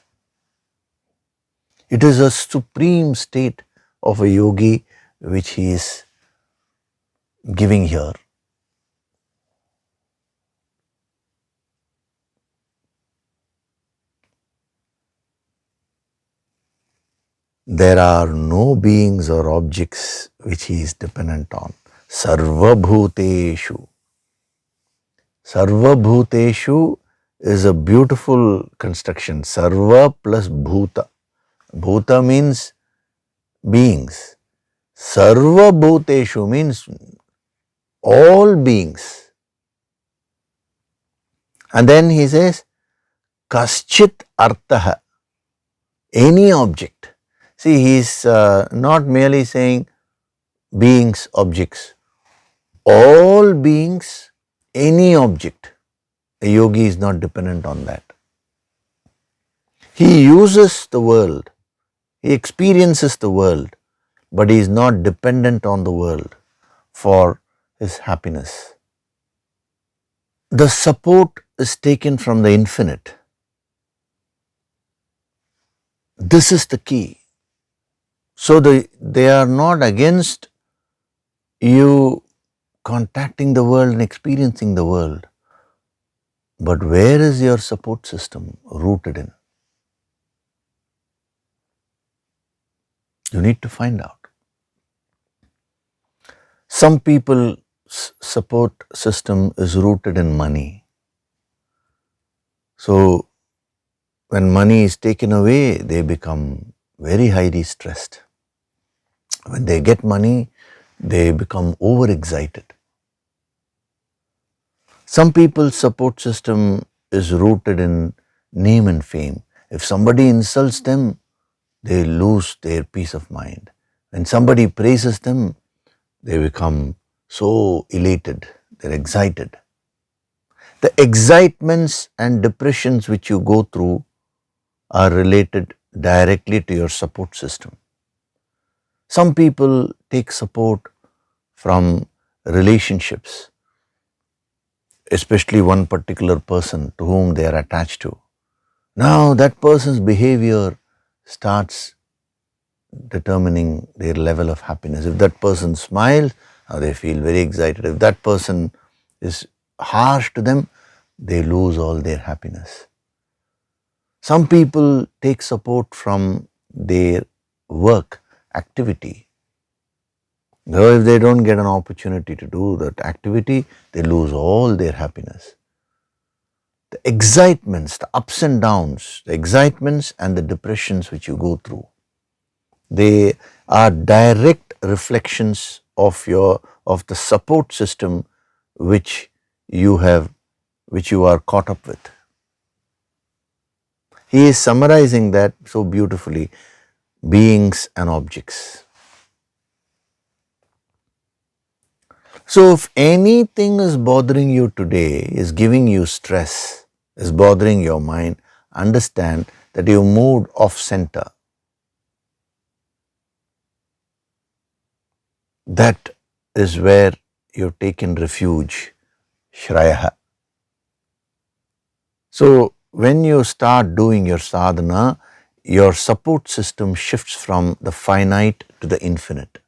It is a supreme state of a yogi which he is giving here. There are no beings or objects which he is dependent on. Sarva bhuteshu. Sarva bhuteshu is a beautiful construction. Sarva plus bhuta. Bhuta means beings. Sarva bhuteshu means all beings. And then he says, kaschit artaha. Any object. See, he is not merely saying beings, objects. All beings, any object. A yogi is not dependent on that. He uses the world. He experiences the world, but he is not dependent on the world for his happiness. The support is taken from the infinite. This is the key. So they are not against you contacting the world and experiencing the world. But where is your support system rooted in? You need to find out. Some people's support system is rooted in money. So when money is taken away, they become very highly stressed. When they get money, they become overexcited. Some people's support system is rooted in name and fame. If somebody insults them, they lose their peace of mind. When somebody praises them, they become so elated, they're excited. The excitements and depressions which you go through are related directly to your support system. Some people take support from relationships, especially one particular person to whom they are attached to. Now that person's behavior starts determining their level of happiness. If that person smiles, now they feel very excited. If that person is harsh to them, they lose all their happiness. Some people take support from their work activity. Though if they don't get an opportunity to do that activity, they lose all their happiness. The excitements, the ups and downs, the excitements and the depressions which you go through, they are direct reflections of the support system which you are caught up with. He is summarizing that so beautifully, beings and objects. So if anything is bothering you today, is giving you stress, is bothering your mind, understand that you moved off center. That is where you've taken refuge, Shrayaha. So when you start doing your sadhana, your support system shifts from the finite to the infinite.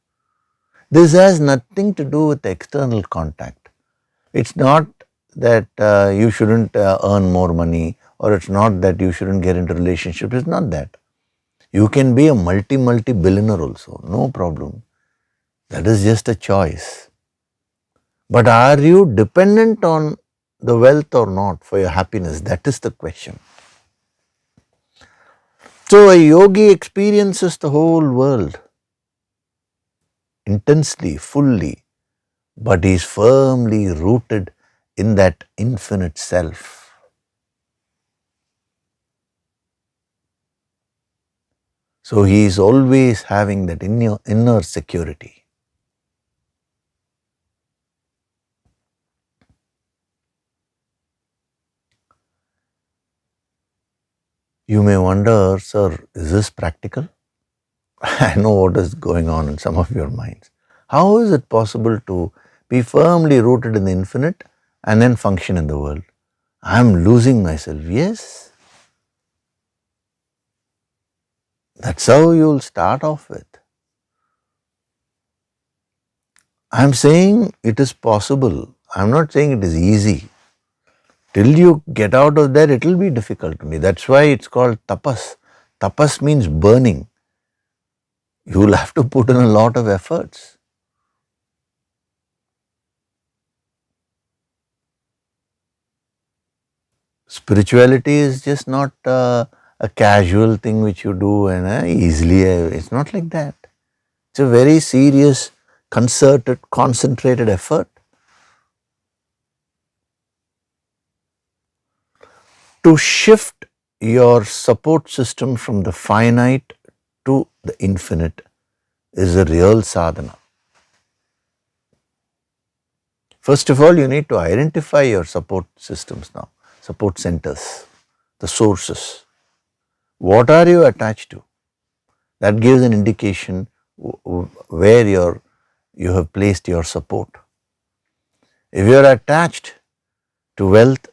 This has nothing to do with external contact. It's not that you shouldn't earn more money, or it's not that you shouldn't get into relationships. It's not that. You can be a multi-billionaire also, no problem. That is just a choice. But are you dependent on the wealth or not for your happiness? That is the question. So a yogi experiences the whole world intensely, fully, but he is firmly rooted in that infinite self. So he is always having that inner security. You may wonder, sir, is this practical? I know what is going on in some of your minds. How is it possible to be firmly rooted in the infinite and then function in the world? I am losing myself. Yes. That's how you'll start off with. I am saying it is possible. I am not saying it is easy. Till you get out of there, it will be difficult to me. That's why it's called tapas. Tapas means burning. You will have to put in a lot of efforts. Spirituality is just not a casual thing which you do and easily. It's not like that. It's a very serious, concerted, concentrated effort. To shift your support system from the finite to the infinite is a real sadhana. First of all, you need to identify your support systems now, support centers, the sources. What are you attached to? That gives an indication where you have placed your support. If you are attached to wealth,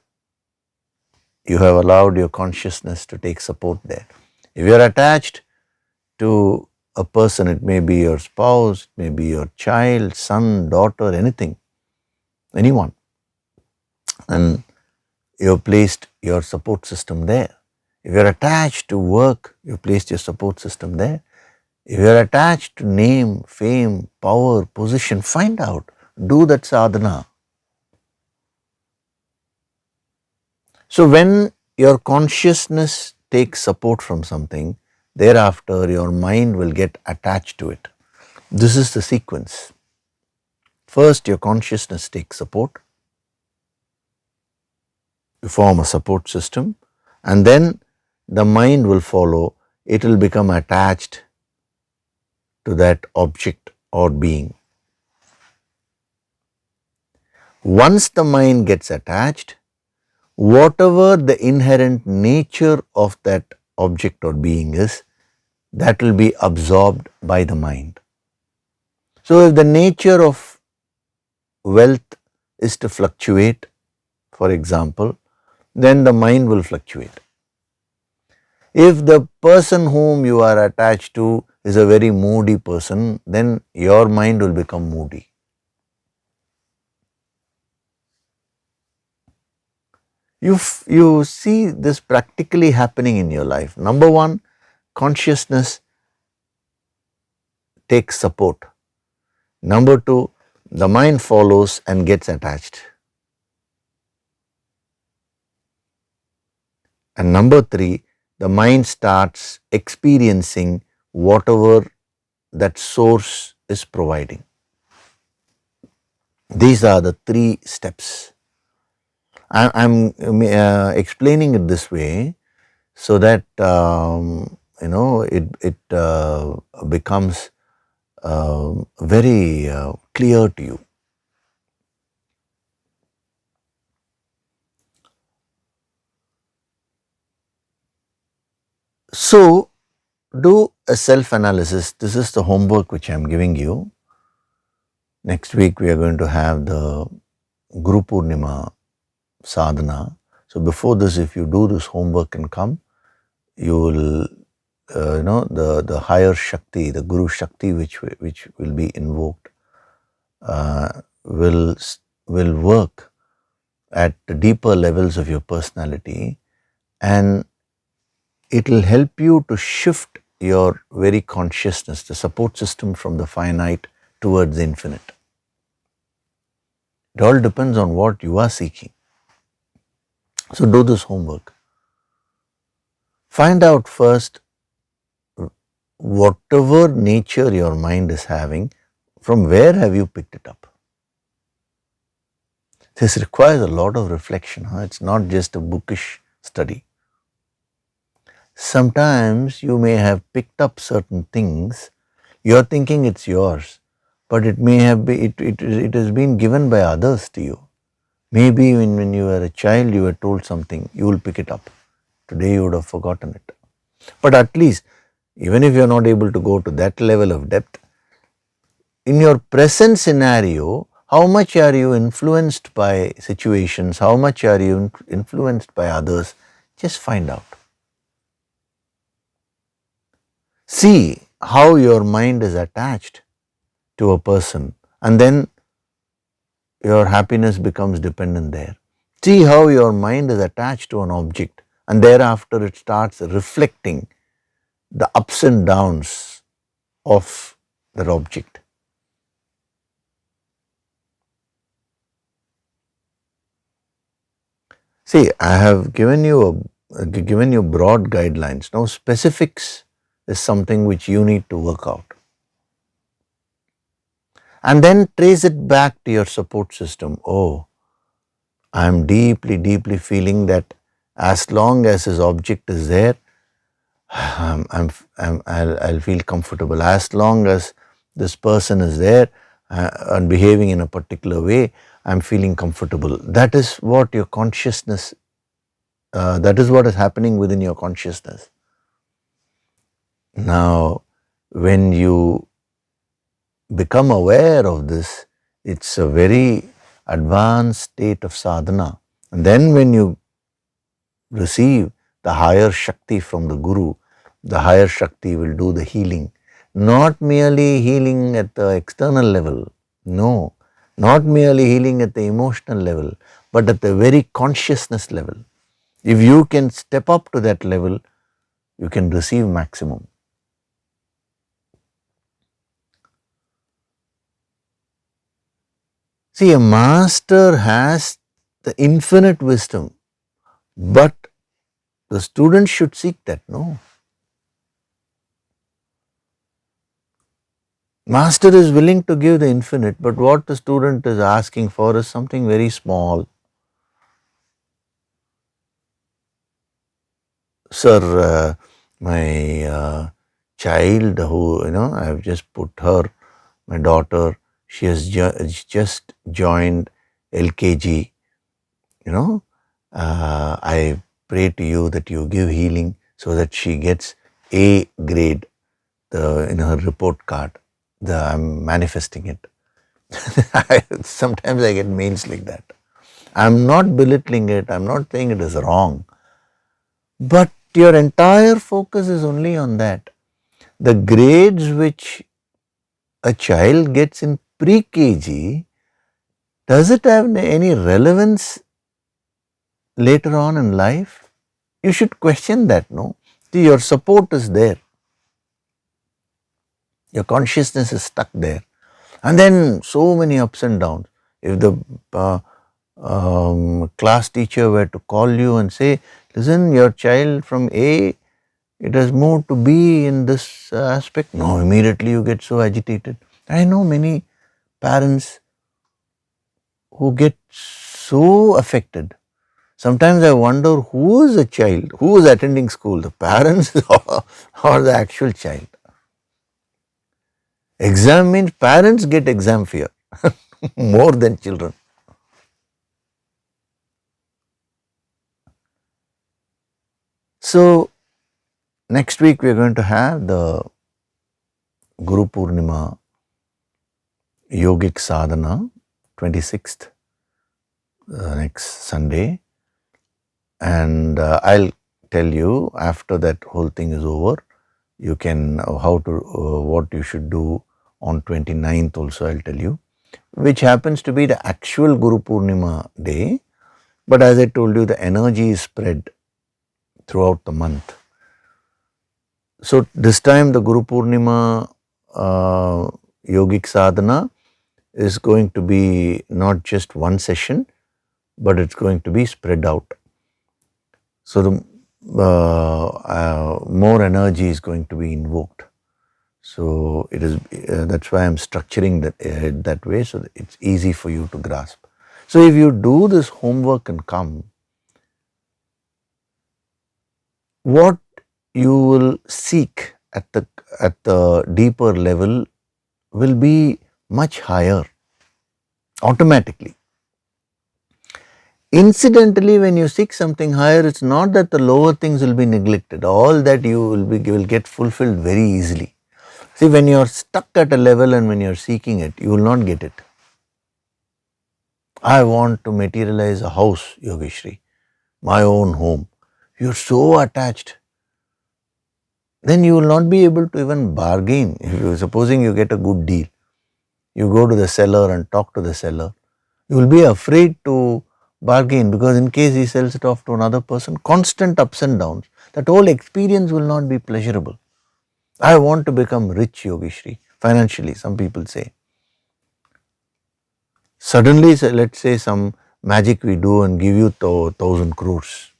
you have allowed your consciousness to take support there. If you are attached to a person, it may be your spouse, it may be your child, son, daughter, anything, anyone, and you have placed your support system there. If you are attached to work, you have placed your support system there. If you are attached to name, fame, power, position, find out, do that sadhana. So when your consciousness takes support from something, thereafter your mind will get attached to it. This is the sequence. First, your consciousness takes support. You form a support system, and then the mind will follow. It will become attached to that object or being. Once the mind gets attached, whatever the inherent nature of that object or being is, that will be absorbed by the mind. So if the nature of wealth is to fluctuate, for example, then the mind will fluctuate. If the person whom you are attached to is a very moody person, then your mind will become moody. You see this practically happening in your life. Number one, consciousness takes support. Number two, the mind follows and gets attached. And number three, the mind starts experiencing whatever that source is providing. These are the three steps. I'm explaining it this way so that it becomes very clear to you. So, do a self-analysis. This is the homework which I am giving you. Next week we are going to have the Guru Purnima sadhana. So before this, if you do this homework and come, you will, the higher Shakti, the Guru Shakti which will be invoked, will work at the deeper levels of your personality, and it will help you to shift your very consciousness, the support system, from the finite towards the infinite. It all depends on what you are seeking. So do this homework. Find out first whatever nature your mind is having, from where have you picked it up? This requires a lot of reflection. It's not just a bookish study. Sometimes you may have picked up certain things, you're thinking it's yours, but it may have been, it has been given by others to you. Maybe when you were a child you were told something, you will pick it up. Today you would have forgotten it. But at least, even if you are not able to go to that level of depth, in your present scenario, how much are you influenced by situations? How much are you influenced by others? Just find out. See how your mind is attached to a person, and then your happiness becomes dependent there. See how your mind is attached to an object, and thereafter it starts reflecting the ups and downs of that object. See, I have given you broad guidelines. Now specifics is something which you need to work out. And then trace it back to your support system. Oh, I am deeply, deeply feeling that as long as this object is there, I'll feel comfortable. As long as this person is there and behaving in a particular way, I'm feeling comfortable. That is what your consciousness, that is what is happening within your consciousness. Now, when you become aware of this, it's a very advanced state of sadhana. And then when you receive the higher Shakti from the Guru, the higher Shakti will do the healing. Not merely healing at the external level, no. Not merely healing at the emotional level, but at the very consciousness level. If you can step up to that level, you can receive maximum. See, a master has the infinite wisdom, but the student should seek that, no? Master is willing to give the infinite, but what the student is asking for is something very small. Sir, my child who, I have just put her, my daughter, she has just joined LKG, I pray to you that you give healing so that she gets A grade in her report card. I'm manifesting it. Sometimes I get mails like that. I'm not belittling it. I'm not saying it is wrong. But your entire focus is only on that. The grades which a child gets in pre-KG, does it have any relevance later on in life? You should question that, no? See, your support is there. Your consciousness is stuck there. And then so many ups and downs. If the class teacher were to call you and say, listen, your child from A, it has moved to B in this aspect. No, immediately you get so agitated. I know many parents who get so affected. Sometimes I wonder who is the child, who is attending school, the parents or the actual child. Exam means parents get exam fear more than children. So, next week we are going to have the Guru Purnima Yogic Sadhana, 26th, next Sunday. And I'll tell you after that whole thing is over, you can, what you should do on 29th also I'll tell you, which happens to be the actual Guru Purnima day. But as I told you, the energy is spread throughout the month. So this time the Guru Purnima Yogic Sadhana is going to be not just one session, but it's going to be spread out. So the more energy is going to be invoked. So it is that's why I'm structuring that way, so that it's easy for you to grasp. So if you do this homework and come, what you will seek at the deeper level will be much higher automatically. Incidentally, when you seek something higher, it's not that the lower things will be neglected. All that you will get fulfilled very easily. See, when you are stuck at a level and when you are seeking it, you will not get it. I want to materialize a house, Yogishri, my own home. You're so attached. Then you will not be able to even bargain. Supposing you get a good deal, you go to the seller and talk to the seller. You will be afraid to bargain because in case he sells it off to another person, constant ups and downs, that whole experience will not be pleasurable. I want to become rich, Yogishri, financially, some people say. Suddenly, let's say some magic we do and give you 1,000 crores.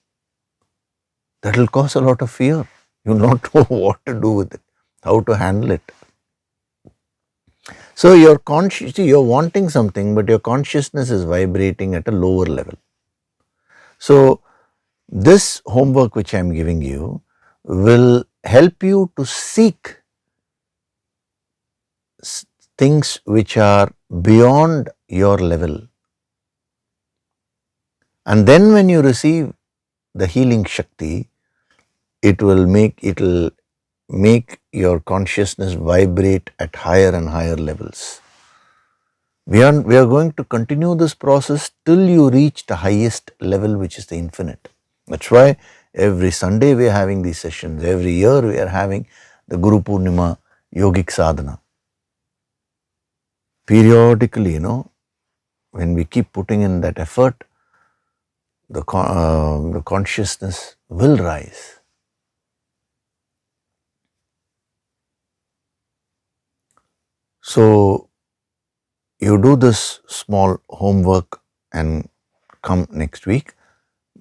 That will cause a lot of fear. You will not know what to do with it, how to handle it. So you're wanting something, but your consciousness is vibrating at a lower level. So this homework which I am giving you will help you to seek things which are beyond your level. And then when you receive the healing Shakti, it will make your consciousness vibrate at higher and higher levels. We are going to continue this process till you reach the highest level, which is the infinite. That's why every Sunday we are having these sessions. Every year we are having the Guru Purnima Yogic Sadhana. Periodically, when we keep putting in that effort, the consciousness will rise. So you do this small homework and come next week.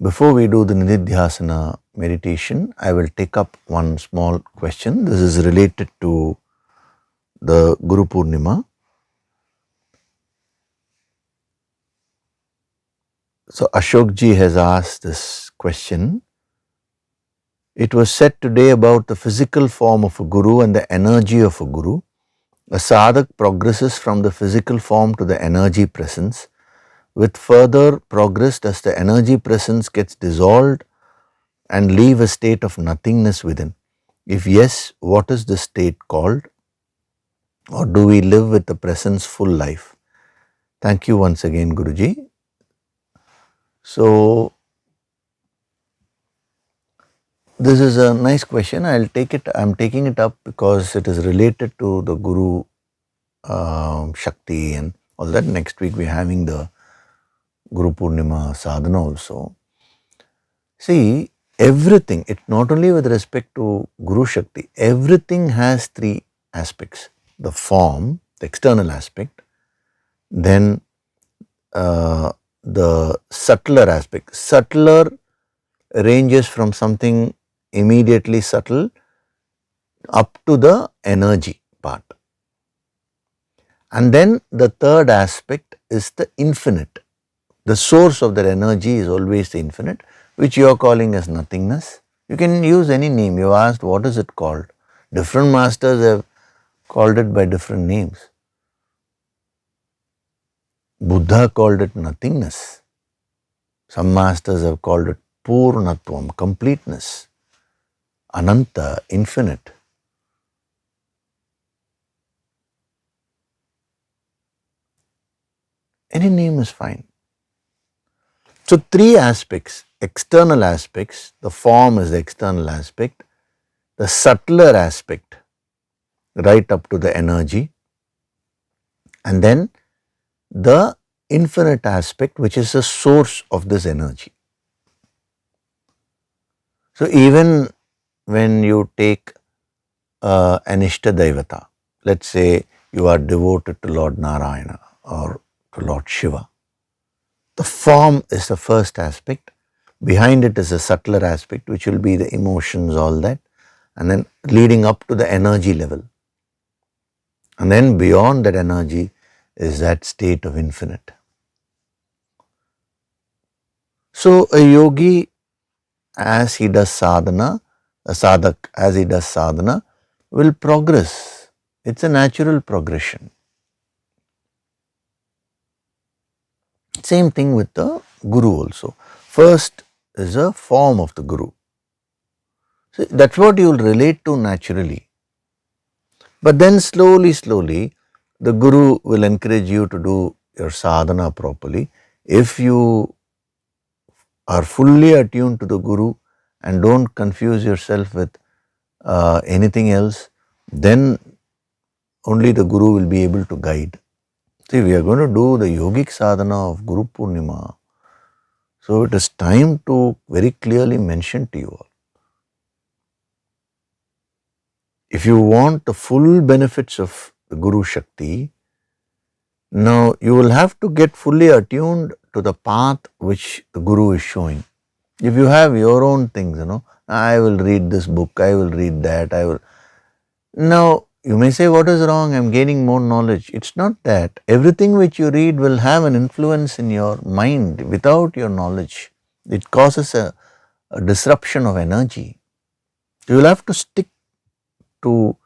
Before we do the Nididhyasana meditation, I will take up one small question. This is related to the Guru Purnima. So Ashok ji has asked this question. It was said today about the physical form of a guru and the energy of a guru. A sadhak progresses from the physical form to the energy presence. With further progress, does the energy presence gets dissolved and leave a state of nothingness within? If yes, what is the state called? Or do we live with the presence full life? Thank you once again, Guruji. So, this is a nice question. I'm taking it up because it is related to the Guru Shakti and all that. Next week we're having the Guru Purnima sadhana also. See, everything, it not only with respect to Guru Shakti, everything has three aspects. The form, the external aspect, then the subtler aspect. Subtler ranges from something immediately subtle up to the energy part. And then the third aspect is the infinite. The source of that energy is always the infinite, which you are calling as nothingness. You can use any name. You asked what is it called. Different masters have called it by different names. Buddha called it nothingness. Some masters have called it Purnatvam, completeness, Ananta, infinite. Any name is fine. So, three aspects, external aspects, the form is the external aspect, the subtler aspect, right up to the energy, and then the infinite aspect, which is the source of this energy. So, even when you take an Ishta Devata, let's say you are devoted to Lord Narayana or to Lord Shiva, the form is the first aspect. Behind it is a subtler aspect, which will be the emotions, all that, and then leading up to the energy level. And then beyond that energy is that state of infinite. So a yogi, as he does sadhana, a sadhak, as he does sadhana, will progress. It's a natural progression. Same thing with the guru also. First is a form of the guru. So that's what you will relate to naturally. But then slowly, the guru will encourage you to do your sadhana properly. If you are fully attuned to the guru and don't confuse yourself with anything else, then only the guru will be able to guide. See, we are going to do the yogic sadhana of Guru Purnima. So it is time to very clearly mention to you all. If you want the full benefits of the Guru Shakti, now you will have to get fully attuned to the path which the Guru is showing. If you have your own things, I will read this book, I will read that, I will. Now, you may say, what is wrong? I am gaining more knowledge. It's not that. Everything which you read will have an influence in your mind without your knowledge. It causes a disruption of energy. You will have to stick to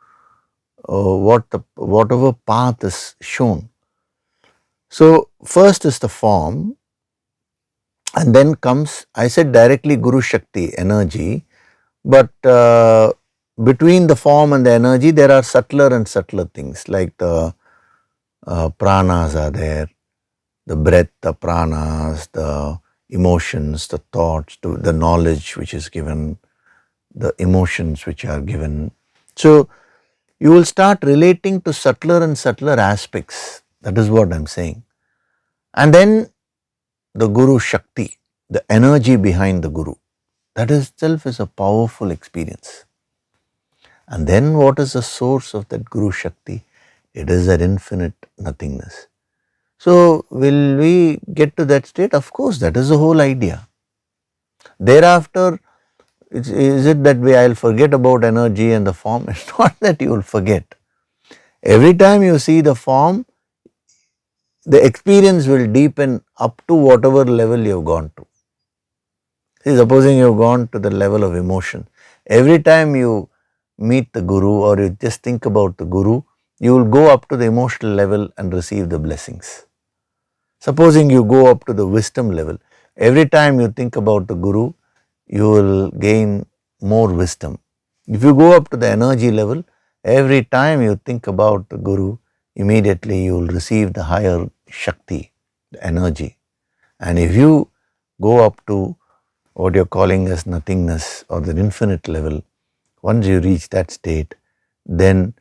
whatever path is shown. So, first is the form, and then comes, I said directly Guru Shakti, energy, but between the form and the energy, there are subtler and subtler things like the pranas are there, the breath, the pranas, the emotions, the thoughts, the knowledge which is given, the emotions which are given. So, you will start relating to subtler and subtler aspects. That is what I am saying. And then the Guru Shakti, the energy behind the Guru, that itself is a powerful experience. And then what is the source of that Guru Shakti? It is that infinite nothingness. So, will we get to that state? Of course, that is the whole idea. Thereafter, is it that way I will forget about energy and the form? It's not that you will forget. Every time you see the form, the experience will deepen up to whatever level you have gone to. See, supposing you have gone to the level of emotion. Every time you meet the Guru or you just think about the Guru, you will go up to the emotional level and receive the blessings. Supposing you go up to the wisdom level, every time you think about the Guru, you will gain more wisdom. If you go up to the energy level, every time you think about the Guru, immediately you will receive the higher Shakti, the energy. And if you go up to what you're calling as nothingness or the infinite level, once you reach that state, then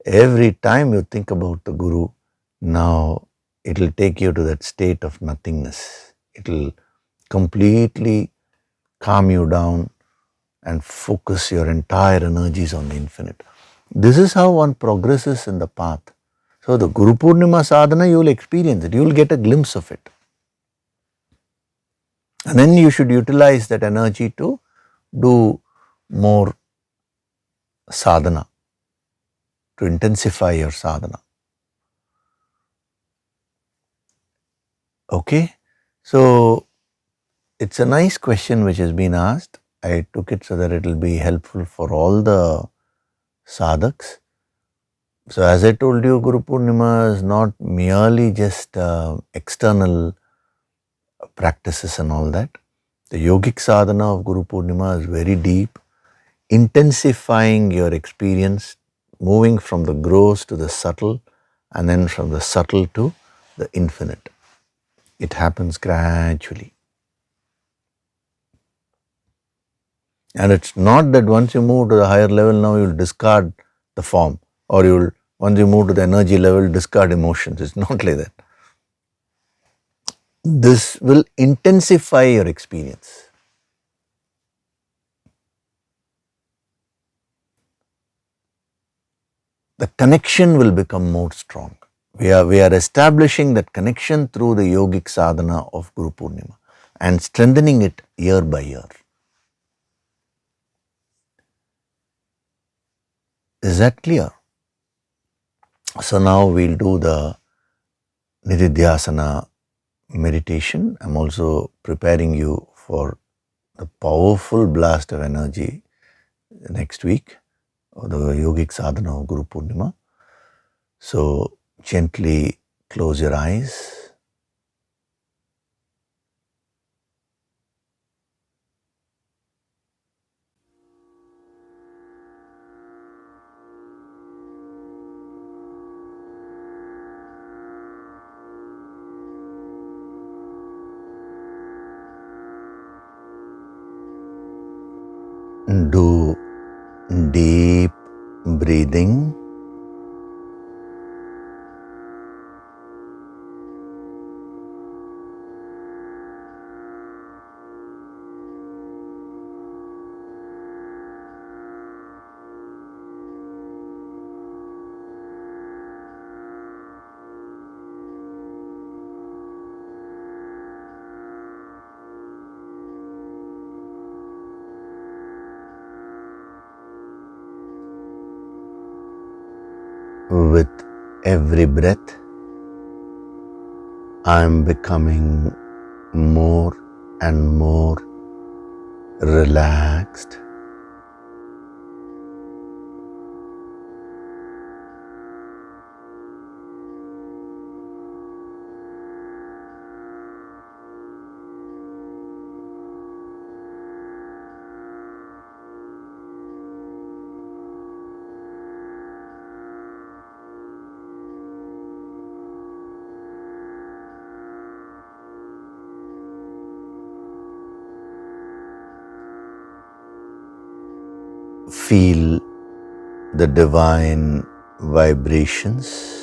every time you think about the Guru, now it will take you to that state of nothingness. It will completely calm you down and focus your entire energies on the infinite. This is how one progresses in the path. So the Guru Purnima sadhana, you will experience it, you will get a glimpse of it. And then you should utilize that energy to do more sadhana, to intensify your sadhana. Okay, so it's a nice question which has been asked. I took it so that it will be helpful for all the sadhaks. So as I told you, Guru Purnima is not merely just external practices and all that. The yogic sadhana of Guru Purnima is very deep, intensifying your experience, moving from the gross to the subtle, and then from the subtle to the infinite. It happens gradually. And it's not that once you move to the higher level, now you'll discard the form, or you'll, once you move to the energy level, discard emotions. It's not like that. This will intensify your experience. The connection will become more strong. We are establishing that connection through the yogic sadhana of Guru Purnima and strengthening it year by year. Is that clear? So now we'll do the Nididhyasana meditation. I'm also preparing you for the powerful blast of energy next week, or the yogic sadhana of Guru Purnima. So gently close your eyes. Do deep breathing. With every breath, I am becoming more and more relaxed. Feel the divine vibrations.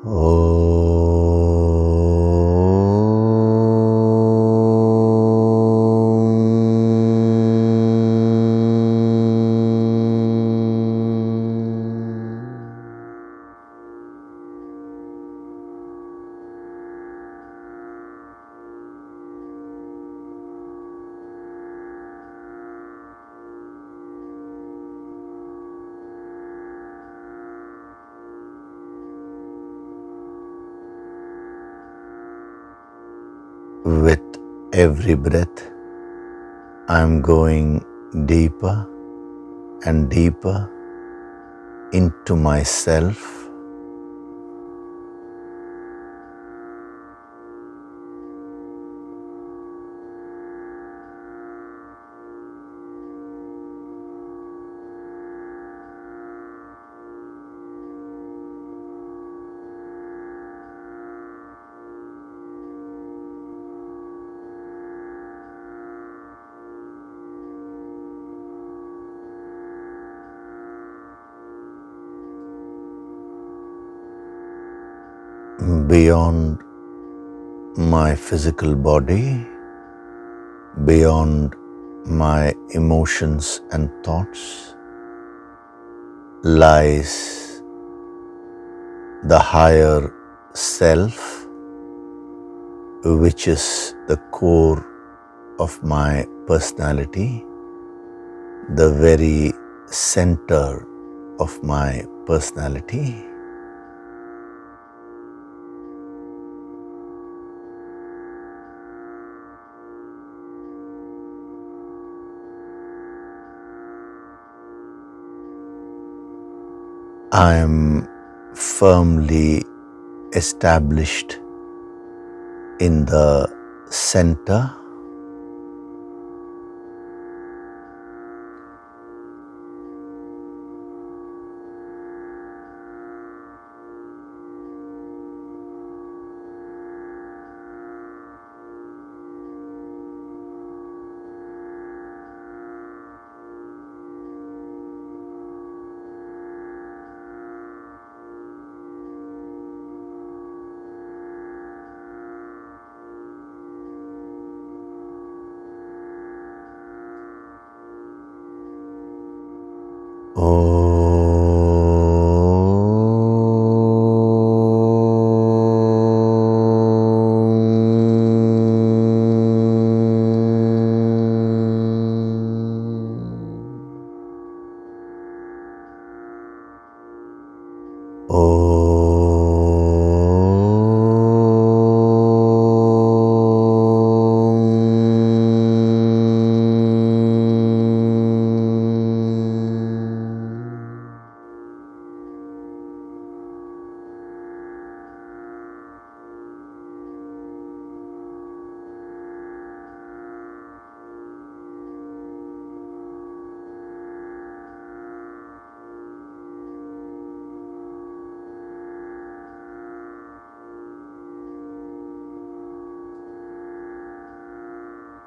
With every breath, I am going deeper and deeper into myself. Beyond my physical body, beyond my emotions and thoughts, lies the higher self, which is the core of my personality, the very center of my personality. I am firmly established in the center.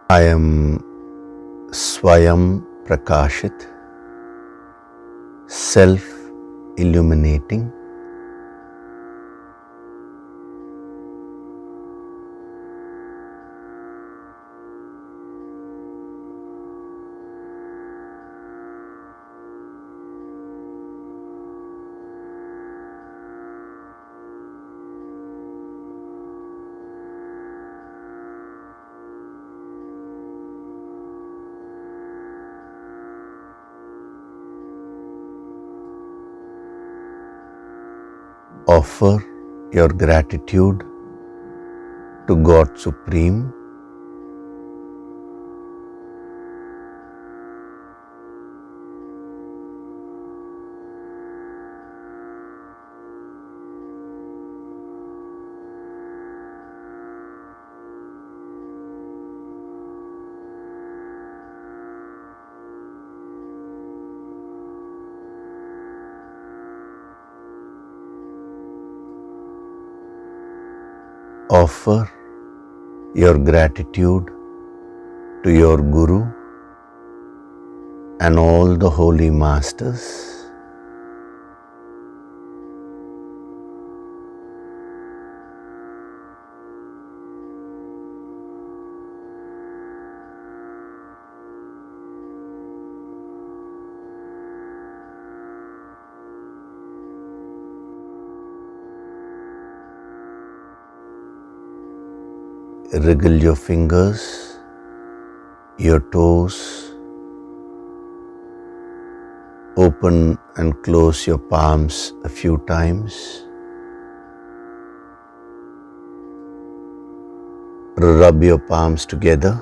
I am Swayam Prakashit, self-illuminating. Offer your gratitude to God Supreme. Offer your gratitude to your Guru and all the holy masters. wriggle your fingers, your toes, open and close your palms a few times. Rub your palms together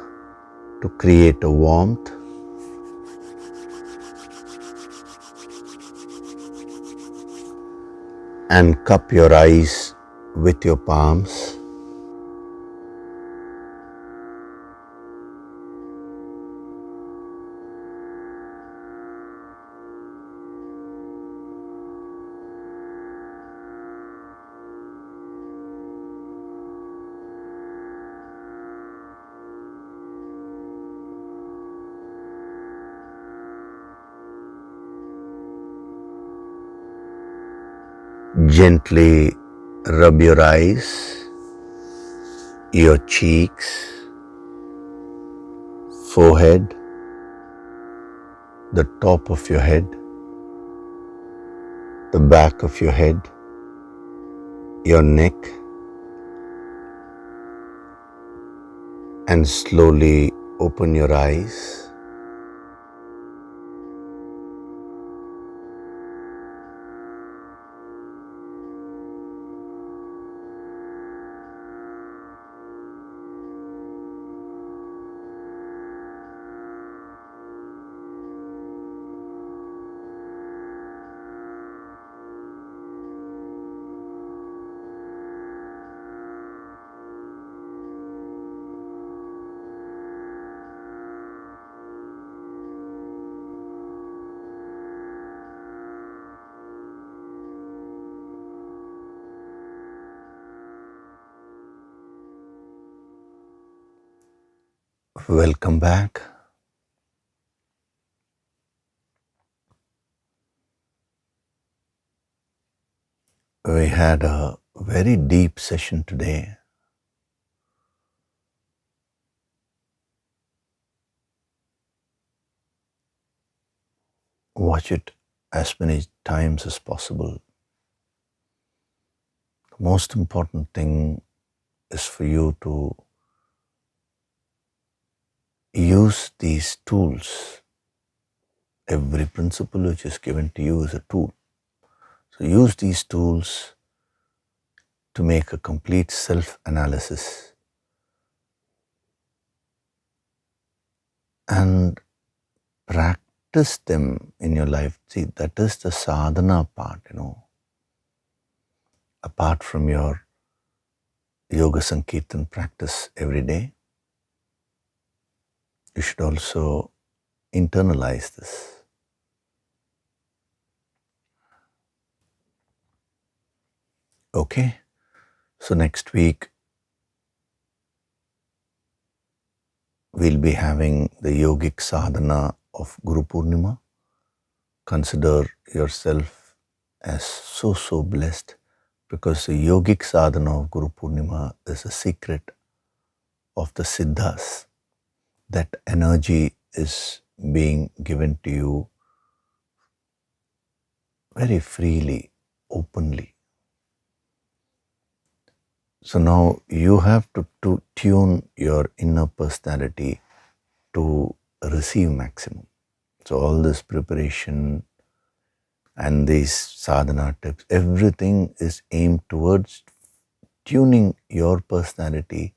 to create a warmth. And cup your eyes with your palms. Gently rub your eyes, your cheeks, forehead, the top of your head, the back of your head, your neck, and slowly open your eyes. Welcome back. We had a very deep session today. Watch it as many times as possible. The most important thing is for you to use these tools. Every principle which is given to you is a tool. So use these tools to make a complete self-analysis and practice them in your life. See, that is the sadhana part, Apart from your yoga sankirtan practice every day, you should also internalize this. Okay? So next week, we'll be having the yogic sadhana of Guru Purnima. Consider yourself as so blessed, because the yogic sadhana of Guru Purnima is a secret of the siddhas. That energy is being given to you very freely, openly. So now you have to tune your inner personality to receive maximum. So all this preparation and these sadhana tips, everything is aimed towards tuning your personality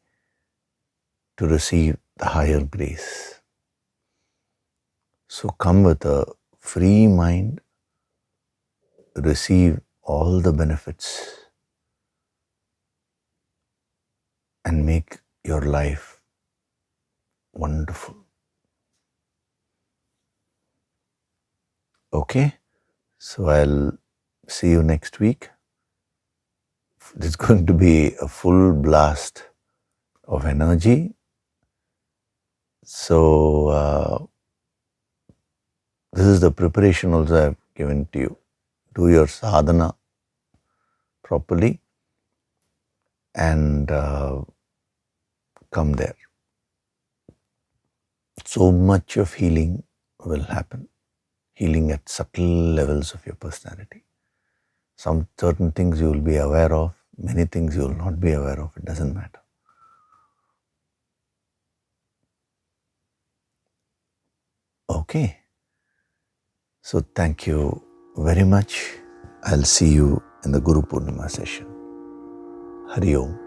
to receive the higher grace. So come with a free mind, receive all the benefits, and make your life wonderful. Okay? So I'll see you next week. It's going to be a full blast of energy. So this is the preparation also I've given to you. Do your sadhana properly and come there. So much of healing will happen. Healing at subtle levels of your personality. Some certain things you will be aware of, many things you will not be aware of. It doesn't matter. Okay. So thank you very much. I'll see you in the Guru Purnima session. Hari Om.